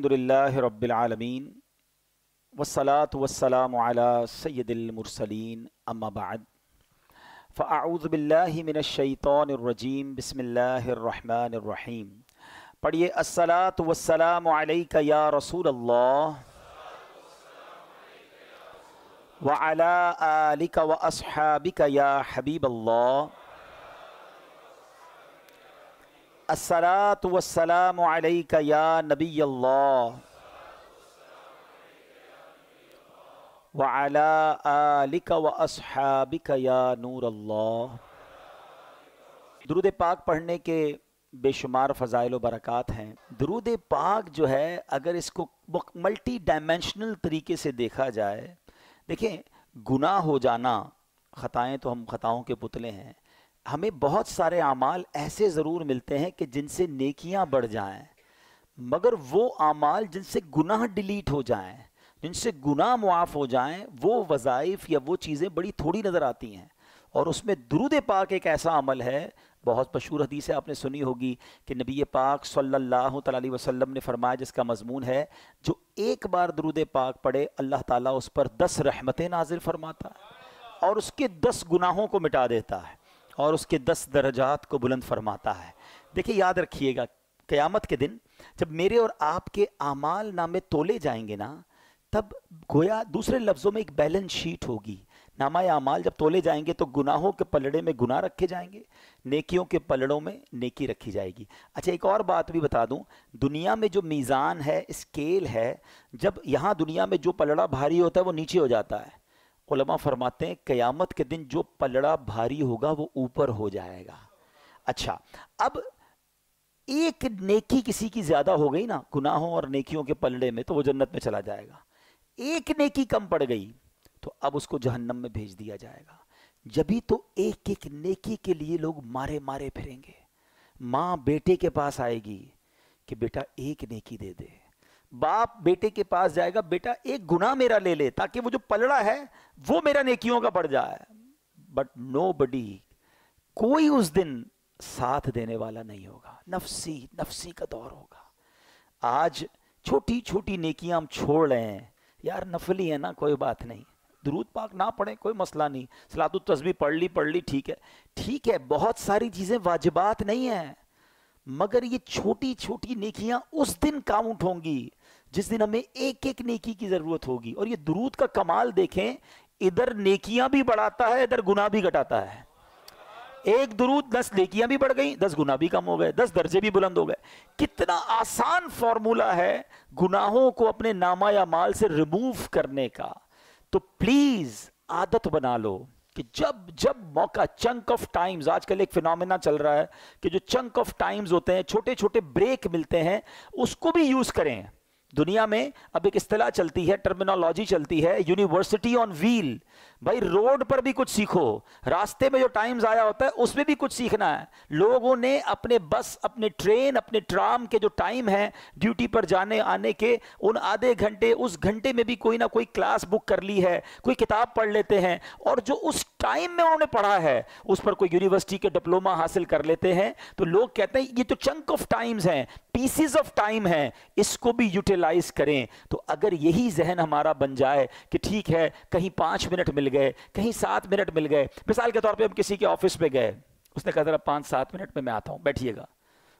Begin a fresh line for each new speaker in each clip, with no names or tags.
الحمدللہ رب العالمین والصلاة والسلام علی سید المرسلین اما بعد فاعوذ باللہ من الشیطان الرجیم بسم اللہ الرحمن الرحیم. پڑھیے الصلاة والسلام علیک یا رسول اللہ وعلی آلک واصحابک یا حبیب اللہ. الصلاة والسلام علیک یا نبی اللہ وعلی آلک واصحابک یا نور اللہ. درود پاک پڑھنے کے بے شمار فضائل و برکات ہیں. درود پاک جو ہے اگر اس کو ملٹی ڈائمینشنل طریقے سے دیکھا جائے، دیکھیں گناہ ہو جانا، خطائیں تو ہم خطاؤں کے پتلے ہیں، ہمیں بہت سارے اعمال ایسے ضرور ملتے ہیں کہ جن سے نیکیاں بڑھ جائیں، مگر وہ اعمال جن سے گناہ ڈیلیٹ ہو جائیں، جن سے گناہ معاف ہو جائیں، وہ وظائف یا وہ چیزیں بڑی تھوڑی نظر آتی ہیں. اور اس میں درود پاک ایک ایسا عمل ہے. بہت مشہور حدیث ہے، آپ نے سنی ہوگی کہ نبی پاک صلی اللہ علیہ وسلم نے فرمایا، جس کا مضمون ہے جو ایک بار درود پاک پڑھے اللہ تعالیٰ اس پر 10 رحمتیں نازل فرماتا ہے اور اس کے 10 گناہوں کو مٹا دیتا ہے اور اس کے 10 درجات کو بلند فرماتا ہے. دیکھیں یاد رکھیے گا، قیامت کے دن جب میرے اور آپ کے اعمال نامے تولے جائیں گے نا، تب گویا دوسرے لفظوں میں ایک بیلنس شیٹ ہوگی. نامہ اعمال جب تولے جائیں گے تو گناہوں کے پلڑے میں گناہ رکھے جائیں گے، نیکیوں کے پلڑوں میں نیکی رکھی جائے گی. اچھا ایک اور بات بھی بتا دوں، دنیا میں جو میزان ہے، اسکیل ہے، جب یہاں دنیا میں جو پلڑا بھاری ہوتا ہے وہ نیچے ہو جاتا ہے. علماء فرماتے ہیں قیامت کے دن جو پلڑا بھاری ہوگا وہ اوپر ہو جائے گا. اچھا اب ایک نیکی کسی کی زیادہ ہو گئی نا گناہوں اور نیکیوں کے پلڑے میں تو وہ جنت میں چلا جائے گا. ایک نیکی کم پڑ گئی تو اب اس کو جہنم میں بھیج دیا جائے گا. جبھی تو ایک ایک نیکی کے لیے لوگ مارے مارے پھریں گے. ماں بیٹے کے پاس آئے گی کہ بیٹا ایک نیکی دے دے، باپ بیٹے کے پاس جائے گا، بیٹا ایک گناہ میرا لے لے تاکہ وہ جو پلڑا ہے وہ میرا نیکیوں کا بڑھ جائے. بٹ نو بڈی، کوئی اس دن ساتھ دینے والا نہیں ہوگا. نفسی نفسی کا دور ہوگا. آج چھوٹی چھوٹی نیکیاں ہم چھوڑ رہے ہیں، یار نفلی ہے نا کوئی بات نہیں، درود پاک نہ پڑھیں کوئی مسئلہ نہیں، صلاۃ التسبیح پڑھ لی ٹھیک ہے. بہت ساری چیزیں واجبات نہیں ہیں، مگر یہ چھوٹی چھوٹی نیکیاں اس دن کاؤنٹ ہوں گی جس دن ہمیں ایک ایک نیکی کی ضرورت ہوگی. اور یہ درود کا کمال دیکھیں، ادھر نیکیاں بھی بڑھاتا ہے، ادھر گناہ بھی گھٹاتا ہے. ایک درود 10 نیکیاں بھی بڑھ گئیں، 10 گناہ بھی کم ہو گئے، 10 درجے بھی بلند ہو گئے. کتنا آسان فارمولا ہے گناہوں کو اپنے نامہ اعمال سے ریموو کرنے کا. تو پلیز عادت بنا لو کہ جب موقع، چنک آف ٹائمز، آج کل ایک فینومینا چل رہا ہے کہ جو چنک آف ٹائمز ہوتے ہیں، چھوٹے چھوٹے بریک ملتے ہیں، اس کو بھی یوز کریں. دنیا میں اب ایک اصطلاح چلتی ہے، ٹرمینالوجی چلتی ہے، یونیورسٹی آن ویل. بھائی روڈ پر بھی کچھ سیکھو، راستے میں جو ٹائم ضائع ہوتا ہے اس میں بھی کچھ سیکھنا ہے. لوگوں نے اپنے بس، اپنے ٹرین، اپنے ٹرام کے جو ٹائم ہیں ڈیوٹی پر جانے آنے کے، ان آدھے گھنٹے، اس گھنٹے میں بھی کوئی نہ کوئی کلاس بک کر لی ہے، کوئی کتاب پڑھ لیتے ہیں، اور جو اس ٹائم میں انہوں نے پڑھا ہے اس پر کوئی یونیورسٹی کے ڈپلوما حاصل کر لیتے ہیں. تو لوگ کہتے ہیں یہ تو چنک آف ٹائمز ہیں، پیسز آف ٹائم ہیں، اس کو بھی یوٹیلائز کریں. تو اگر یہی ذہن ہمارا بن جائے کہ ٹھیک ہے کہیں 5 منٹ مل گئے، کہیں 7 منٹ مل گئے. مثال کے طور پہ ہم کسی کے آفس پہ گئے، اس نے کہا ذرا 5-7 منٹ میں آتا ہوں، بیٹھیے گا.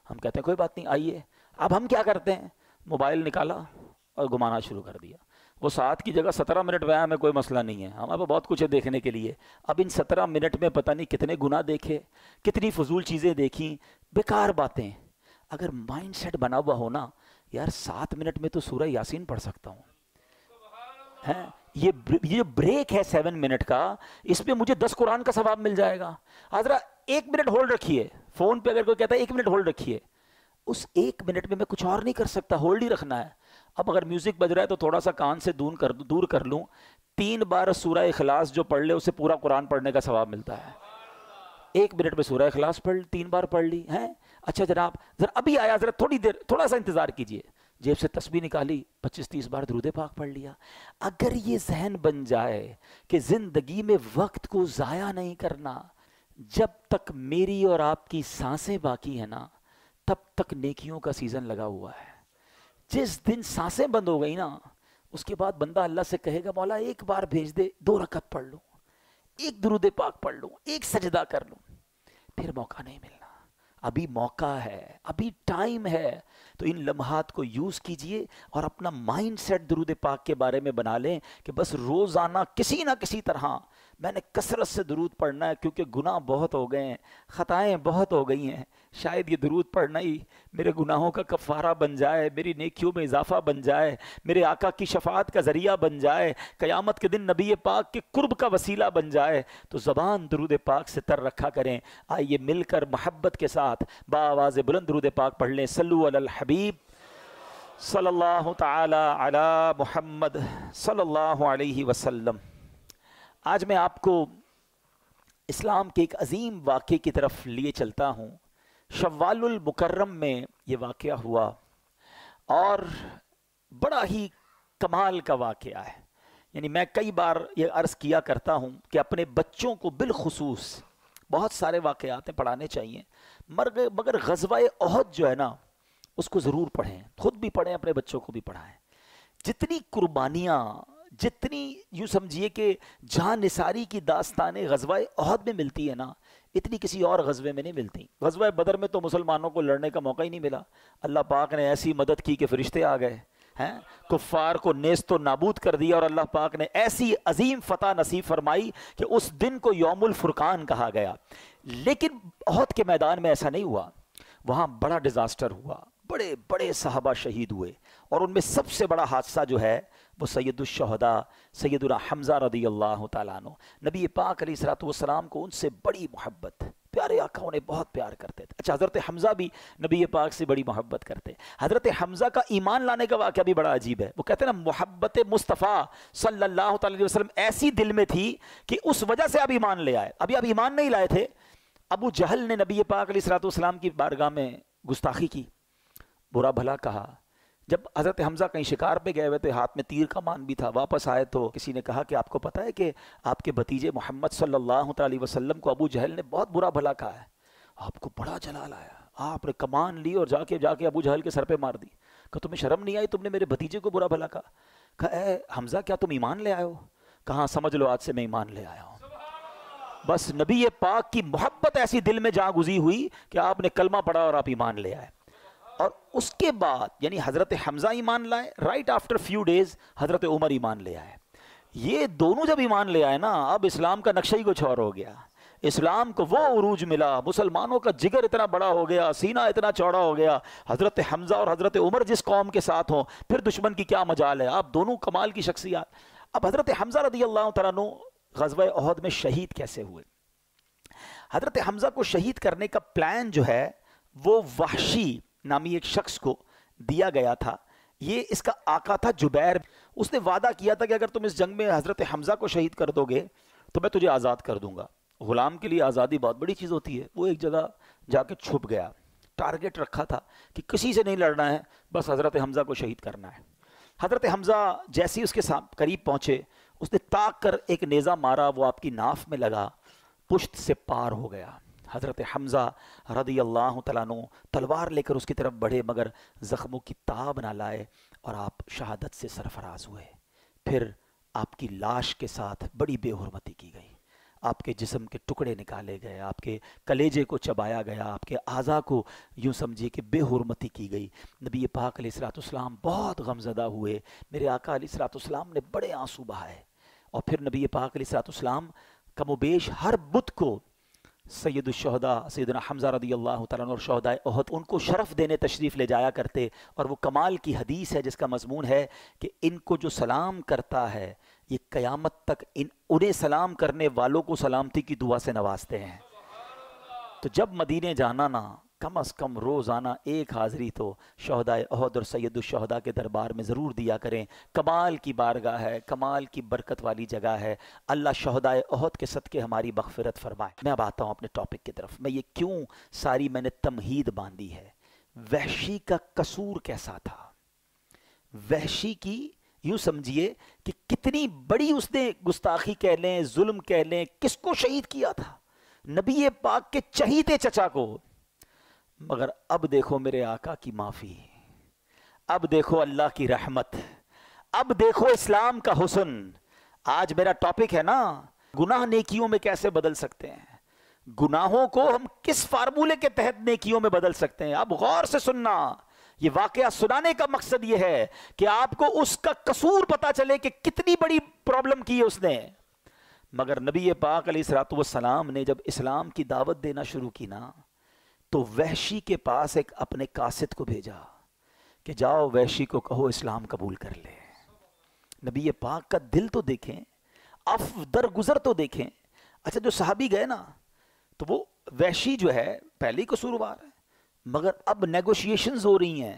ہم کہتے ہیں کوئی بات نہیں آئیے. اب ہم کیا کرتے ہیں؟ موبائل نکالا اور گھمانا شروع کر دیا. وہ 7 کی جگہ 17 منٹ میں آیا، ہمیں کوئی مسئلہ نہیں ہے، ہمارے پاس بہت کچھ ہے دیکھنے کے لیے. اب ان 17 منٹ میں پتہ نہیں کتنے گناہ دیکھے، کتنی فضول چیزیں دیکھیں، بیکار باتیں. اگر مائنڈ سیٹ بنا ہوا ہونا، یار 7 منٹ میں تو سورہ یاسین پڑھ سکتا ہوں. یہ جو بریک ہے 7 منٹ کا، اس میں مجھے 10 قرآن کا ثواب مل جائے گا. حضرا 1 منٹ ہولڈ رکھیے. فون پہ اگر کوئی کہتا ہے 1 منٹ ہولڈ رکھیے، اس 1 منٹ میں کچھ اور نہیں کر سکتا، ہولڈ ہی رکھنا ہے. اب اگر میوزک بج رہا ہے تو تھوڑا سا کان سے دور کر لوں. 3 بار سورہ اخلاص جو پڑھ لے اسے پورا قرآن پڑھنے کا ثواب ملتا ہے. 1 منٹ میں سورہ اخلاص پڑھ 3 بار پڑھ لی ہیں. اچھا جناب ذرا ابھی آیا، ذرا تھوڑی دیر، تھوڑا سا انتظار کیجئے. جیب سے تسبیح نکالی، 25-30 بار درود پاک پڑھ لیا. اگر یہ ذہن بن جائے کہ زندگی میں وقت کو ضائع نہیں کرنا، جب تک میری اور آپ کی سانسیں باقی ہیں نا تب تک نیکیوں کا سیزن لگا ہوا ہے. جس دن سانسیں بند ہو گئی نا، اس کے بعد بندہ اللہ سے کہے گا مولا ایک بار بھیج دے، 2 رکعت پڑھ لوں، ایک درود پاک پڑھ لوں، ایک سجدہ کر لوں، پھر موقع نہیں ملنا۔ ابھی موقع ہے، ابھی ٹائم ہے، تو ان لمحات کو یوز کیجئے اور اپنا مائنڈ سیٹ درود پاک کے بارے میں بنا لیں کہ بس روزانہ کسی نہ کسی طرح میں نے کثرت سے درود پڑھنا ہے، کیونکہ گناہ بہت ہو گئے ہیں، خطائیں بہت ہو گئی ہیں، شاید یہ درود پڑھنا ہی میرے گناہوں کا کفارہ بن جائے، میری نیکیوں میں اضافہ بن جائے، میرے آقا کی شفاعت کا ذریعہ بن جائے، قیامت کے دن نبی پاک کے قرب کا وسیلہ بن جائے۔ تو زبان درود پاک سے تر رکھا کریں۔ آئیے مل کر محبت کے ساتھ بآواز بلند درود پاک پڑھ لیں۔ صلو علی الحبیب صلی اللہ تعالی علی محمد صلی اللہ علیہ وسلم۔ آج میں آپ کو اسلام کے ایک عظیم واقعے کی طرف لیے چلتا ہوں۔ شوال المکرم میں یہ واقعہ ہوا اور بڑا ہی کمال کا واقعہ ہے۔ یعنی میں کئی بار یہ عرض کیا کرتا ہوں کہ اپنے بچوں کو بالخصوص بہت سارے واقعات پڑھانے چاہیے، مگر غزوہ احد جو ہے نا اس کو ضرور پڑھیں، خود بھی پڑھیں، اپنے بچوں کو بھی پڑھائیں۔ جتنی قربانیاں، جتنی یوں سمجھیے کہ جہاں نثاری کی داستانیں غزوہ احد میں ملتی ہے نا، اتنی کسی اور غزوے میں نہیں ملتی۔ غزوہ بدر میں تو مسلمانوں کو لڑنے کا موقع ہی نہیں ملا، اللہ پاک نے ایسی مدد کی کہ فرشتے آ گئے ہیں، کفار کو نیست و نابود کر دیا، اور اللہ پاک نے ایسی عظیم فتح نصیب فرمائی کہ اس دن کو یوم الفرقان کہا گیا۔ لیکن احد کے میدان میں ایسا نہیں ہوا، وہاں بڑا ڈیزاسٹر ہوا، بڑے بڑے صحابہ شہید ہوئے، اور ان میں سب سے بڑا حادثہ جو ہے وہ سید الشہداء سیدنا حمزہ رضی اللہ تعالیٰ عنہ۔ نبی پاک علیہ السلام کو ان سے بڑی محبت، پیارے آقا انہیں بہت پیار کرتے تھے۔ اچھا، حضرت حمزہ بھی نبی پاک سے بڑی محبت کرتے۔ حضرت حمزہ کا ایمان لانے کا واقعہ بھی بڑا عجیب ہے۔ وہ کہتے ہیں نا، محبت مصطفیٰ صلی اللہ علیہ وسلم ایسی دل میں تھی کہ اس وجہ سے اب ایمان لے آئے۔ ابھی اب ایمان نہیں لائے تھے۔ ابو جہل نے نبی پاک علیہ السلام کی بارگاہ میں گستاخی کی، برا بھلا کہا۔ جب حضرت حمزہ کہیں شکار پہ گئے ہوئے تھے، ہاتھ میں تیر کمان بھی تھا، واپس آئے تو کسی نے کہا کہ آپ کو پتہ ہے کہ آپ کے بھتیجے محمد صلی اللہ علیہ وسلم کو ابو جہل نے بہت برا بھلا کہا ہے۔ آپ کو بڑا جلال آیا، آپ نے کمان لی اور جا کے ابو جہل کے سر پہ مار دی۔ کہ تمہیں شرم نہیں آئی، تم نے میرے بھتیجے کو برا بھلا کہا؟ کہا اے حمزہ کیا تم ایمان لے آئے ہو؟ کہاں، سمجھ لو آج سے میں ایمان لے آیا ہوں۔ بس نبی پاک کی محبت ایسی دل میں جا گزی ہوئی کہ آپ نے کلمہ پڑھا اور آپ ایمان لے آئے۔ اور اس کے بعد یعنی حضرت حمزہ ایمان لائے، رائٹ آفٹر فیو ڈیز حضرت عمر ایمان لے آئے۔ یہ دونوں جب ایمان لے آئے نا، اب اسلام کا نقشہ ہی کچھ اور ہو گیا۔ اسلام کو وہ عروج ملا، مسلمانوں کا جگر اتنا بڑا ہو گیا، سینہ اتنا چوڑا ہو گیا۔ حضرت حمزہ اور حضرت عمر جس قوم کے ساتھ ہوں، پھر دشمن کی کیا مجال ہے؟ آپ دونوں کمال کی شخصیات۔ اب حضرت حمزہ رضی اللہ تعالیٰ عنہ غزوہ احد میں شہید کیسے ہوئے؟ حضرت حمزہ کو شہید کرنے کا پلان جو ہے وہ وحشی نامی ایک شخص کو دیا گیا تھا۔ یہ اس کا آقا تھا جبیر۔ اس نے وعدہ کیا تھا کہ اگر تم اس جنگ میں حضرت حمزہ کو شہید کر دو گے تو میں تجھے آزاد کر دوں گا۔ غلام کے لیے آزادی بہت بڑی چیز ہوتی ہے۔ وہ ایک جگہ جا کے چھپ گیا، ٹارگٹ رکھا تھا کہ کسی سے نہیں لڑنا ہے، بس حضرت حمزہ کو شہید کرنا ہے۔ حضرت حمزہ جیسے ہی اس کے قریب پہنچے، اس نے تاک کر ایک نیزہ مارا، وہ آپ کی ناف میں لگا، پشت سے پار ہو گیا۔ حضرت حمزہ رضی اللہ تعالیٰ عنہ تلوار لے کر اس کی طرف بڑھے، مگر زخموں کی تاب نہ لائے، اور آپ شہادت سے سرفراز ہوئے۔ پھر آپ کی لاش کے ساتھ بڑی بے حرمتی کی گئی، آپ کے جسم کے ٹکڑے نکالے گئے، آپ کے کلیجے کو چبایا گیا، آپ کے اعضاء کو یوں سمجھیے کہ بے حرمتی کی گئی۔ نبی پاک علیہ السلام بہت غمزدہ ہوئے، میرے آقا علیہ السلام نے بڑے آنسو بہائے، اور پھر نبی پاک علیہ السلام کم و بیش ہر بدھ کو سید الشہداء سیدنا حمزہ رضی اللہ تعالیٰ عنہ اور شہداء احد ان کو شرف دینے تشریف لے جایا کرتے، اور وہ کمال کی حدیث ہے جس کا مضمون ہے کہ ان کو جو سلام کرتا ہے یہ قیامت تک انہیں سلام کرنے والوں کو سلامتی کی دعا سے نوازتے ہیں۔ تو جب مدینے جانا نا، کم از کم روزانہ ایک حاضری تو شہداء احد اور سید الشہداء کے دربار میں ضرور دیا کریں۔ کمال کی بارگاہ ہے، کمال کی برکت والی جگہ ہے۔ اللہ شہداء احد کے صدقے ہماری مغفرت فرمائے۔ میں اب آتا ہوں اپنے ٹاپک کی طرف۔ میں یہ کیوں ساری میں نے تمہید باندھی ہے، وحشی کا قصور کیسا تھا؟ وحشی کی یوں سمجھیے کہ کتنی بڑی اس نے گستاخی کہہ لیں، ظلم کہہ لیں، کس کو شہید کیا تھا؟ نبی پاک کے چہیتے چچا کو۔ مگر اب دیکھو میرے آقا کی معافی، اب دیکھو اللہ کی رحمت، اب دیکھو اسلام کا حسن. آج میرا ٹاپک ہے نا، گناہ نیکیوں میں کیسے بدل سکتے ہیں، گناہوں کو ہم کس فارمولے کے تحت نیکیوں میں بدل سکتے ہیں. اب غور سے سننا، یہ واقعہ سنانے کا مقصد یہ ہے کہ آپ کو اس کا قصور پتا چلے کہ کتنی بڑی پرابلم کی ہے اس نے. مگر نبی پاک علیہ الصلوۃ والسلام نے جب اسلام کی دعوت دینا شروع کی نا، تو وحشی کے پاس ایک اپنے قاصد کو بھیجا کہ جاؤ وحشی کو کہو اسلام قبول کر لے. نبی پاک کا دل تو دیکھیں، درگزر تو دیکھیں. اچھا جو صحابی گئے نا، تو وہ وحشی جو ہے پہلے ہی قصوروار ہے، مگر اب نیگوشیشنز ہو رہی ہیں،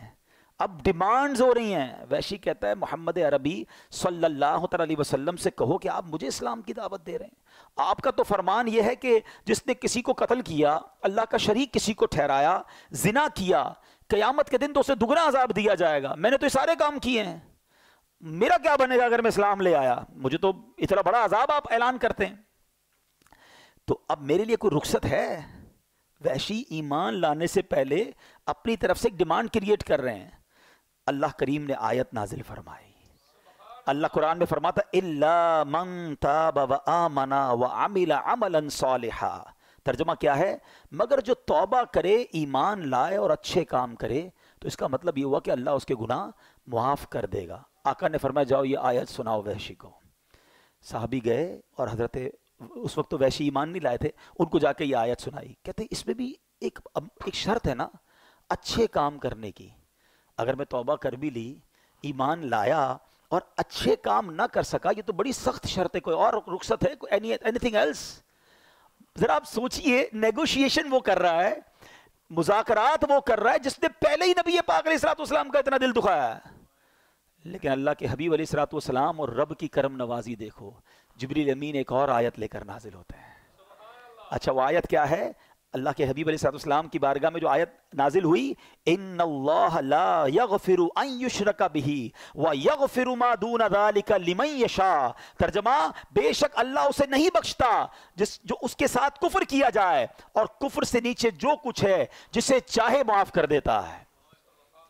اب ڈیمانڈز ہو رہی ہیں. وحشی کہتا ہے محمد عربی صلی اللہ علیہ وسلم سے کہو کہ آپ مجھے اسلام کی دعوت دے رہے ہیں. آپ کا تو فرمان یہ ہے کہ جس نے کسی کو قتل کیا، اللہ کا شریک کسی کو ٹھہرایا، زنا کیا، قیامت کے دن تو اسے دگنا عذاب دیا جائے گا. میں نے تو یہ سارے کام کیے ہیں، میرا کیا بنے گا اگر میں اسلام لے آیا؟ مجھے تو اتنا بڑا عذاب آپ اعلان کرتے ہیں. تو اب میرے لیے کوئی رخصت ہے؟ وحشی ایمان لانے سے پہلے اپنی طرف سے ایک ڈیمانڈ کریٹ کر رہے ہیں. اللہ کریم نے آیت نازل فرمائی. اللہ قرآن میں فرماتا اِلَّا مَن تَابَ وَآمَنَ وَعَمِلَ عَمَلًا صَالِحًا. ترجمہ کیا ہے؟ مگر جو توبہ کرے، ایمان لائے اور اچھے کام کرے. تو اس کا مطلب یہ ہوا کہ اللہ اس کے گناہ معاف کر دے گا. آقا نے فرمایا جاؤ یہ آیت سناؤ وحشی کو. صحابی گئے اور حضرت، اس وقت تو وحشی ایمان نہیں لائے تھے، ان کو جا کے یہ آیت سنائی. کہتے اس میں بھی ایک شرط ہے نا اچھے کام کرنے کی. اگر میں توبہ کر بھی لی، ایمان لایا اور اچھے کام نہ کر سکا، یہ تو بڑی سخت شرط ہے. کوئی اور رخصت ہے؟ کوئی اینی تھنگ ایلس؟ ذرا آپ سوچئے، نیگوشیشن وہ کر رہا ہے، مذاکرات وہ کر رہا ہے جس نے پہلے ہی نبی پاک علیہ الصلوۃ والسلام کا اتنا دل دکھایا ہے. لیکن اللہ کے حبیب علیہ الصلوۃ والسلام اور رب کی کرم نوازی دیکھو، جبریل امین ایک اور آیت لے کر نازل ہوتے ہیں. اچھا وہ آیت کیا ہے؟ اللہ کے حبیب علیہ الصلوۃ والسلام کی بارگاہ میں جو آیت نازل ہوئی، ان اللہ لا یغفر ان یشرک بہ ویغفر ما دون ذلک لمن یشاء. ترجمہ، بے شک اللہ اسے نہیں بخشتا جو اس کے ساتھ کفر کیا جائے، اور کفر سے نیچے جو کچھ ہے جسے چاہے معاف کر دیتا ہے.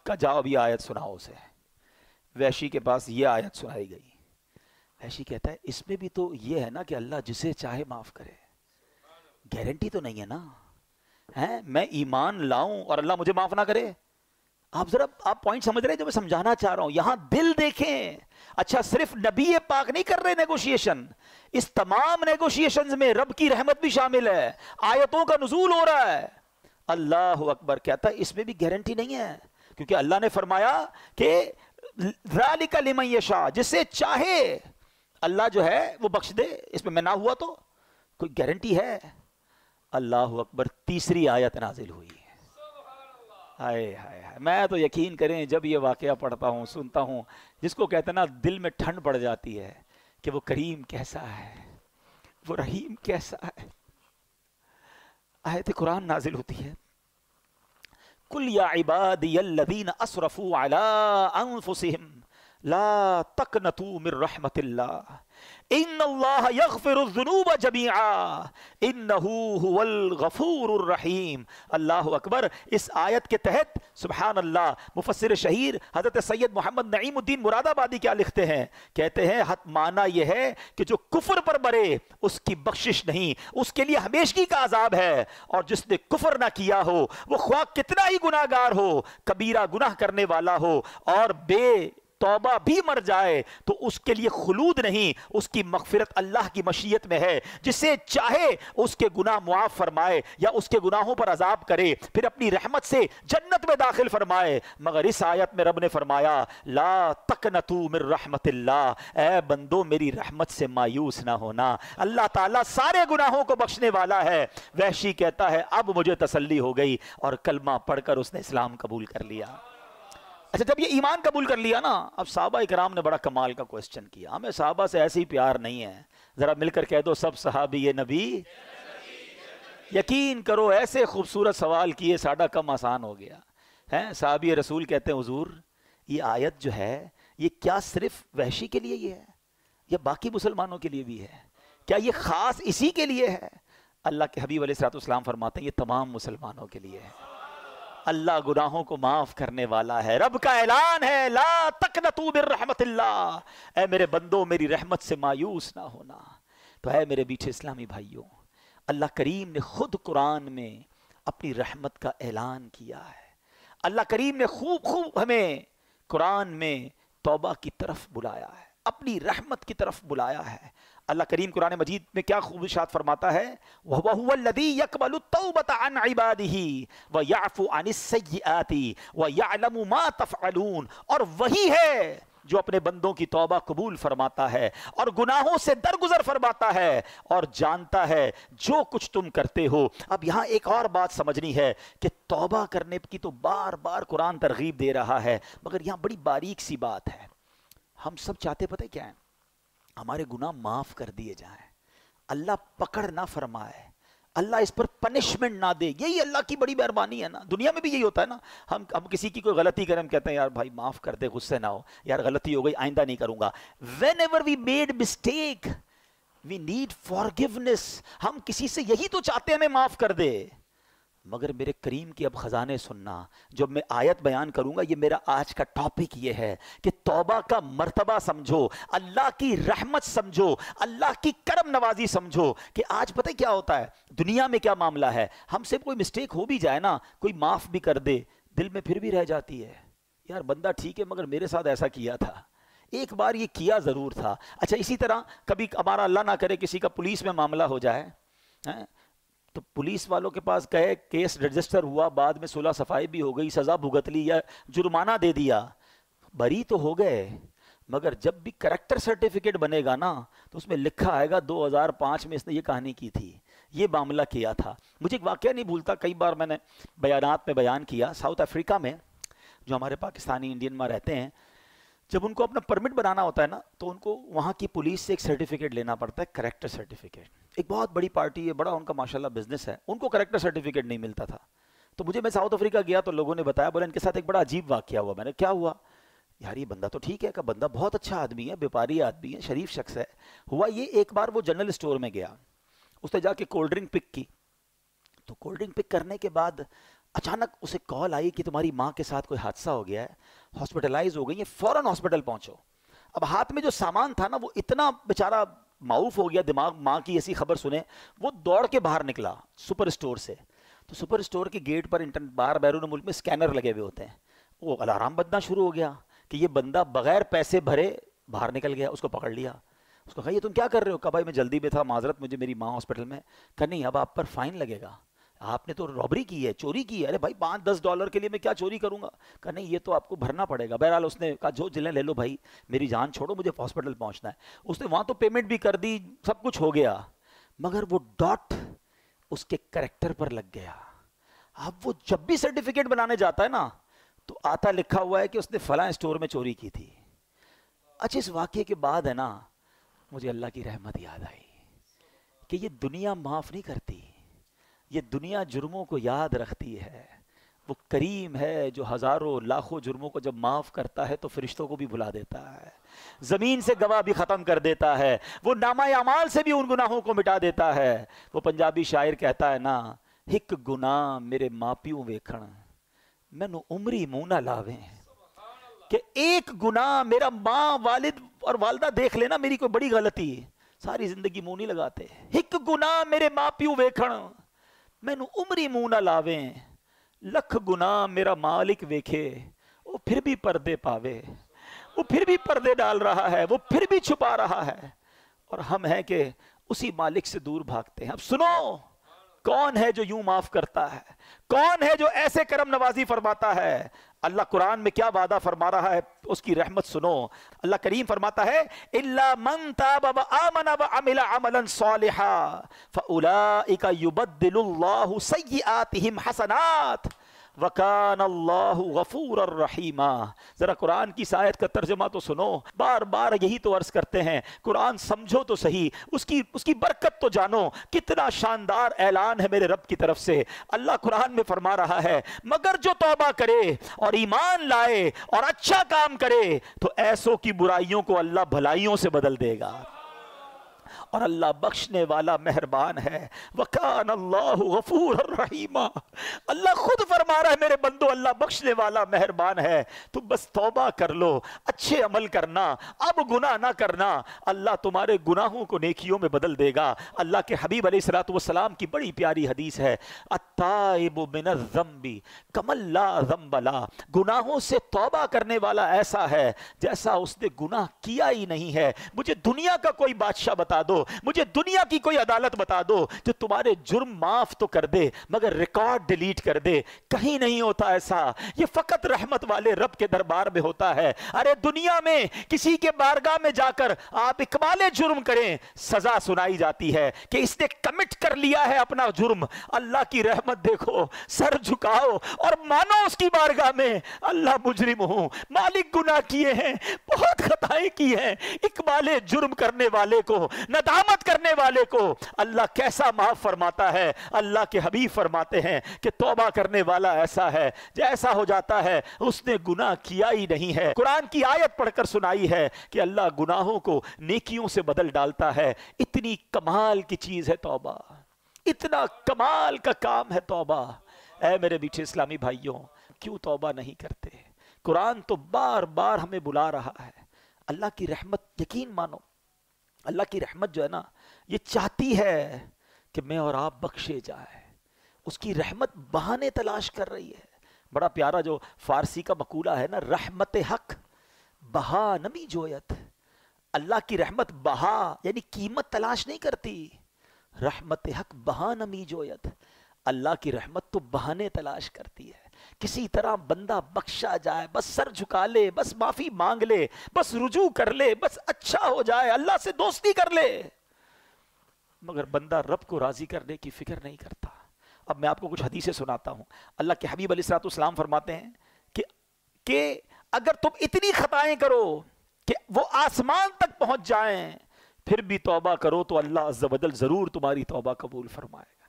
کہ جاؤ اب یہ آیت سناؤ اسے. وحشی کے پاس یہ آیت سنائی گئی. وحشی کہتا ہے اس میں بھی تو یہ ہے نا کہ اللہ جسے چاہے معاف کرے. گارنٹی تو نہیں ہے نا، میں ایمان لاؤں اور اللہ مجھے معاف نہ کرے. آپ پوائنٹ سمجھ رہے ہیں جو میں سمجھانا چاہ رہا ہوں؟ یہاں دل دیکھیں. اچھا صرف نبی پاک نہیں کر رہے نیگوشیشن، اس تمام نیگوشیشنز میں رب کی رحمت بھی شامل ہے، آیتوں کا نزول ہو رہا ہے. اللہ اکبر. کہتا ہے اس میں بھی گارنٹی نہیں ہے، کیونکہ اللہ نے فرمایا کہ ذالک لمن یشاء، جسے چاہے اللہ جو ہے وہ بخش دے. اس میں نہ ہوا تو کوئی گارنٹی ہے؟ اللہ اکبر. تیسری آیت نازل ہوئی. ہائے ہائے ہائے، میں تو یقین کریں جب یہ واقعہ پڑھتا ہوں، سنتا ہوں، جس کو کہتے ہیں نا دل میں ٹھنڈ پڑ جاتی ہے کہ وہ کریم کیسا ہے، وہ رحیم کیسا ہے. آیت قرآن نازل ہوتی ہے، قل یا عبادی الذین اسرفوا علی انفسہم لا تقنطوا من رحمت اللہ ان اللہ یغفر الذنوب جمیعا انہ هو الغفور الرحیم. اللہ اکبر. اس آیت کے تحت سبحان اللہ مفسر شہیر حضرت سید محمد نعیم الدین مراد آبادی کیا لکھتے ہیں؟ کہتے ہیں معنی یہ ہے کہ جو کفر پر مرے اس کی بخشش نہیں، اس کے لیے ہمیشگی کا عذاب ہے. اور جس نے کفر نہ کیا ہو، وہ خواہ کتنا ہی گناہ گار ہو، کبیرہ گناہ کرنے والا ہو اور بے توبہ بھی مر جائے، تو اس کے لیے خلود نہیں، اس کی مغفرت اللہ کی مشیت میں ہے. جسے چاہے اس کے گناہ معاف فرمائے یا اس کے گناہوں پر عذاب کرے، پھر اپنی رحمت سے جنت میں داخل فرمائے. مگر اس آیت میں رب نے فرمایا لا تقنطوا من رحمت اللہ، اے بندو میری رحمت سے مایوس نہ ہونا، اللہ تعالیٰ سارے گناہوں کو بخشنے والا ہے. وحشی کہتا ہے اب مجھے تسلی ہو گئی، اور کلمہ پڑھ کر اس نے اسلام قبول کر لیا. اچھا جب یہ ایمان قبول کر لیا نا، اب صحابہ اکرام نے بڑا کمال کا کوسچن کیا. ہمیں صحابہ سے ایسے ہی پیار نہیں ہے، ذرا مل کر کہہ دو سب صحابی یہ نبی. یقین کرو ایسے خوبصورت سوال کیے ساڑھا کم آسان ہو گیا. صحابی رسول کہتے ہیں حضور یہ آیت جو ہے یہ کیا صرف وحشی کے لیے یہ ہے یا باقی مسلمانوں کے لیے بھی ہے؟ کیا یہ خاص اسی کے لیے ہے؟ اللہ کے حبیب علیہ الصلوۃ والسلام فرماتے ہیں یہ تمام مسلمانوں کے لیے ہے. اللہ گناہوں کو معاف کرنے والا ہے. رب کا اعلان ہے لا تقنطوا من رحمت اللہ، اے میرے بندو میری رحمت سے مایوس نہ ہونا. تو اے میرے میٹھے اسلامی بھائیوں، اللہ کریم نے خود قرآن میں اپنی رحمت کا اعلان کیا ہے. اللہ کریم نے خوب ہمیں قرآن میں توبہ کی طرف بلایا ہے، اپنی رحمت کی طرف بلایا ہے. اللہ کریم قرآن مجید میں کیا خوب ارشاد فرماتا ہے، وَهُوَ الَّذِي يَقْبَلُ التَّوْبَةَ عَنْ عِبَادِهِ وَيَعْفُو عَنِ السَّيِّئَاتِ وَيَعْلَمُ مَا تَفْعَلُونَ، اور وہی ہے جو اپنے بندوں کی توبہ قبول فرماتا ہے اور گناہوں سے درگزر فرماتا ہے اور جانتا ہے جو کچھ تم کرتے ہو. اب یہاں ایک اور بات سمجھنی ہے کہ توبہ کرنے کی تو بار بار قرآن ترغیب دے رہا ہے، مگر یہاں بڑی باریک سی بات ہے. ہم سب چاہتے پتہ کیا ہے؟ ہمارے گناہ معاف کر دیے جائیں، اللہ پکڑ نہ فرمائے، اللہ اس پر پنشمنٹ نہ دے. یہی اللہ کی بڑی مہربانی ہے نا. دنیا میں بھی یہی ہوتا ہے نا، ہم کسی کی کوئی غلطی کریں، ہم کہتے ہیں یار بھائی معاف کر دے، غصے نہ ہو، یار غلطی ہو گئی آئندہ نہیں کروں گا. whenever we made mistake we need forgiveness. ہم کسی سے یہی تو چاہتے ہیں ہمیں معاف کر دے. مگر میرے کریم کی اب خزانے سننا، جو میں آیت بیان کروں گا یہ میرا آج کا ٹاپک یہ ہے کہ توبہ کا مرتبہ سمجھو، اللہ کی رحمت سمجھو، اللہ کی کرم نوازی سمجھو. کہ آج پتہ کیا ہوتا ہے دنیا میں، کیا معاملہ ہے، ہم سے کوئی مسٹیک ہو بھی جائے نا، کوئی معاف بھی کر دے، دل میں پھر بھی رہ جاتی ہے یار بندہ ٹھیک ہے مگر میرے ساتھ ایسا کیا تھا، ایک بار یہ کیا ضرور تھا. اچھا اسی طرح کبھی ہمارا اللہ نہ کرے کسی کا پولیس میں معاملہ ہو جائے، تو پولیس والوں کے پاس گئے، کیس رجسٹر ہوا، بعد میں صلح صفائی بھی ہو گئی، سزا بھگت لی یا جرمانہ دے دیا، بری تو ہو گئے. مگر جب بھی کریکٹر سرٹیفکیٹ بنے گا نا تو اس میں لکھا آئے گا 2005 میں اس نے یہ کہانی کی تھی، یہ معاملہ کیا تھا. مجھے ایک واقعہ نہیں بھولتا، کئی بار میں نے بیانات میں بیان کیا، ساؤتھ افریقہ میں جو ہمارے پاکستانی انڈین میں رہتے ہیں، جب ان کو اپنا پرمٹ بنانا ہوتا ہے نا تو ان کو وہاں کی پولیس سے ایک سرٹیفکیٹ لینا پڑتا ہے، کریکٹر سرٹیفکیٹ. ایک بہت بڑی پارٹی ہے، بڑا ان کا ماشاءاللہ بزنس ہے، ان کو کریکٹر سرٹیفکیٹ نہیں ملتا تھا. تو میں ساؤتھ افریقہ گیا تو لوگوں نے بتایا، بولے ان کے ساتھ ایک بڑا عجیب واقعہ ہوا. میں نے کیا ہوا؟ یار یہ بندہ تو ٹھیک ہے، کہ بندہ بہت اچھا آدمی ہے، بیپاری آدمی ہے، شریف شخص ہے. ہوا یہ ایک بار وہ جنرل اسٹور میں گیا، اس نے جا کے کولڈ ڈرنک پک کی. تو کولڈ ڈرنک پک کرنے کے بعد اچانک اسے کال آئی کہ تمہاری ماں کے ساتھ کوئی حادثہ ہو گیا ہے، ہاسپٹلائز ہو گئی ہے، فوراً ہاسپٹل پہنچو. اب ہاتھ میں جو سامان تھا نا وہ اتنا بیچارہ معروف ہو گیا دماغ، ماں کی ایسی خبر سنے وہ دوڑ کے باہر نکلا سپر اسٹور سے. تو سپر اسٹور کے گیٹ پر باہر بیرون ملک میں سکینر لگے ہوئے ہوتے ہیں، وہ الارم بجنا شروع ہو گیا کہ یہ بندہ بغیر پیسے بھرے باہر نکل گیا. اس کو پکڑ لیا، اس کو کہا یہ تم کیا کر رہے ہو؟ کہا بھائی میں جلدی میں تھا، معذرت، مجھے میری ماں ہاسپٹل میں. کہا نہیں اب آپ پر فائن لگے گا، آپ نے تو رابری کی ہے، چوری کی ہے. ارے بھائی $5-10 کے لیے میں کیا چوری کروں گا؟ کہا نہیں یہ تو آپ کو بھرنا پڑے گا. بہرحال اس نے کہا جو جلیں لے لو بھائی، میری جان چھوڑو، مجھے ہاسپٹل پہنچنا ہے. اس نے وہاں تو پیمنٹ بھی کر دی، سب کچھ ہو گیا، مگر وہ ڈاٹ اس کے کریکٹر پر لگ گیا. اب وہ جب بھی سرٹیفکیٹ بنانے جاتا ہے نا تو آتا لکھا ہوا ہے کہ اس نے فلاں اسٹور میں چوری کی تھی. اچھا اس واقعے کے بعد ہے نا مجھے اللہ کی رحمت یاد آئی کہ یہ دنیا معاف نہیں کرتی، یہ دنیا جرموں کو یاد رکھتی ہے. وہ کریم ہے جو ہزاروں لاکھوں جرموں کو جب معاف کرتا ہے تو فرشتوں کو بھی بلا دیتا ہے، زمین سے گواہ بھی ختم کر دیتا ہے، وہ نامہ اعمال سے بھی ان گناہوں کو مٹا دیتا ہے. وہ پنجابی شاعر کہتا ہے نا، ایک گناہ میرے ماں پیوں ویکھن مینوں عمری منہ نہ لاویں. کہ ایک گناہ میرا ماں والد اور والدہ دیکھ لینا میری کوئی بڑی غلطی، ساری زندگی منہ نہیں لگاتے. ایک گناہ میرے ماں پیوں ویکھن مینوں عمری منہ نہ لاویں، لکھ گناہ میرا مالک ویکھے وہ پھر بھی پردے پاوے. وہ پھر بھی پردے ڈال رہا ہے، وہ پھر بھی چھپا رہا ہے، اور ہم ہیں کہ اسی مالک سے دور بھاگتے ہیں. اب سنو کون ہے جو یوں معاف کرتا ہے، کون ہے جو ایسے کرم نوازی فرماتا ہے. اللہ قرآن میں کیا وعدہ فرما رہا ہے، اس کی رحمت سنو. اللہ کریم فرماتا ہے اِلَّا مَن تَابَ وَآمَنَ وَعَمِلَ عَمَلًا صَالِحًا فَأُولَئِكَ يُبَدِّلُ اللَّهُ سَيِّئَاتِهِمْ حَسَنَاتٍ وَكَانَ اللَّهُ غَفُورًا رَحِيمًا. ذرا قرآن کی اس آیت کا ترجمہ تو سنو. بار بار یہی تو عرض کرتے ہیں، قرآن سمجھو تو صحیح، اس کی برکت تو جانو. کتنا شاندار اعلان ہے میرے رب کی طرف سے. اللہ قرآن میں فرما رہا ہے مگر جو توبہ کرے اور ایمان لائے اور اچھا کام کرے تو ایسوں کی برائیوں کو اللہ بھلائیوں سے بدل دے گا. اور اللہ بخشنے والا مہربان ہے. وَكَانَ اللَّهُ غَفُورًا رَحِيمًا. اللہ خود فرما رہا ہے میرے بندو اللہ بخشنے والا مہربان ہے. تم بس توبہ کر لو, اچھے عمل کرنا, اب گناہ نہ کرنا, اللہ تمہارے گناہوں کو نیکیوں میں بدل دے گا. اللہ کے حبیب علیہ الصلوۃ والسلام کی بڑی پیاری حدیث ہے, التائب من الذنب کمن لا ذنب له. گناہوں سے توبہ کرنے والا ایسا ہے جیسا اس نے گناہ کیا ہی نہیں ہے. مجھے دنیا کا کوئی بادشاہ بتا دو, مجھے دنیا کی کوئی عدالت بتا دو جو تمہارے جرم معاف تو کر دے مگر ریکارڈ ڈیلیٹ کر دے. کہیں نہیں ہوتا ایسا, یہ فقط رحمت والے رب کے دربار میں ہوتا ہے. ارے دنیا میں کسی کے بارگاہ میں جا کر آپ اقبال جرم کریں, سزا سنائی جاتی ہے کہ اس نے کمٹ کر لیا ہے اپنا جرم. اللہ کی رحمت دیکھو, سر جھکاؤ اور مانو اس کی بارگاہ میں اللہ مجرم ہوں, مالک گناہ کیے ہیں, بہت خطائیں کی ہیں. اقبال جرم کرنے والے کو, ندامت کرنے والے کو اللہ کیسا معاف فرماتا ہے. اللہ کے حبیب فرماتے ہیں کہ توبہ کرنے والا ایسا ہے جیسا ہو جاتا ہے اس نے گناہ کیا ہی نہیں ہے. قرآن کی آیت پڑھ کر سنائی ہے کہ اللہ گناہوں کو نیکیوں سے بدل ڈالتا ہے. اتنی کمال کی چیز ہے توبہ, اتنا کمال کا کام ہے توبہ. اے میرے میٹھے اسلامی بھائیوں, کیوں توبہ نہیں کرتے؟ قرآن تو بار بار ہمیں بلا رہا ہے. اللہ کی رحمت, یقین مانو اللہ کی رحمت جو ہے نا یہ چاہتی ہے کہ میں اور آپ بخشے جائیں. اس کی رحمت بہانے تلاش کر رہی ہے. بڑا پیارا جو فارسی کا مقولہ ہے نا, رحمت حق بہا نمی جویت. اللہ کی رحمت بہا یعنی قیمت تلاش نہیں کرتی, رحمت حق بہا نمی جویت. اللہ کی رحمت تو بہانے تلاش کرتی ہے. کسی طرح بندہ بخشا جائے, بس سر جھکا لے, بس معافی مانگ لے, بس رجوع کر لے, بس اچھا ہو جائے, اللہ سے دوستی کر لے. مگر بندہ رب کو راضی کرنے کی فکر نہیں کرتا. اب میں آپ کو کچھ حدیثیں سناتا ہوں. اللہ کے حبیب علیہ الصلوۃ والسلام فرماتے ہیں کہ اگر تم اتنی خطائیں کرو کہ وہ آسمان تک پہنچ جائیں پھر بھی توبہ کرو تو اللہ عز و جل ضرور تمہاری توبہ قبول فرمائے گا.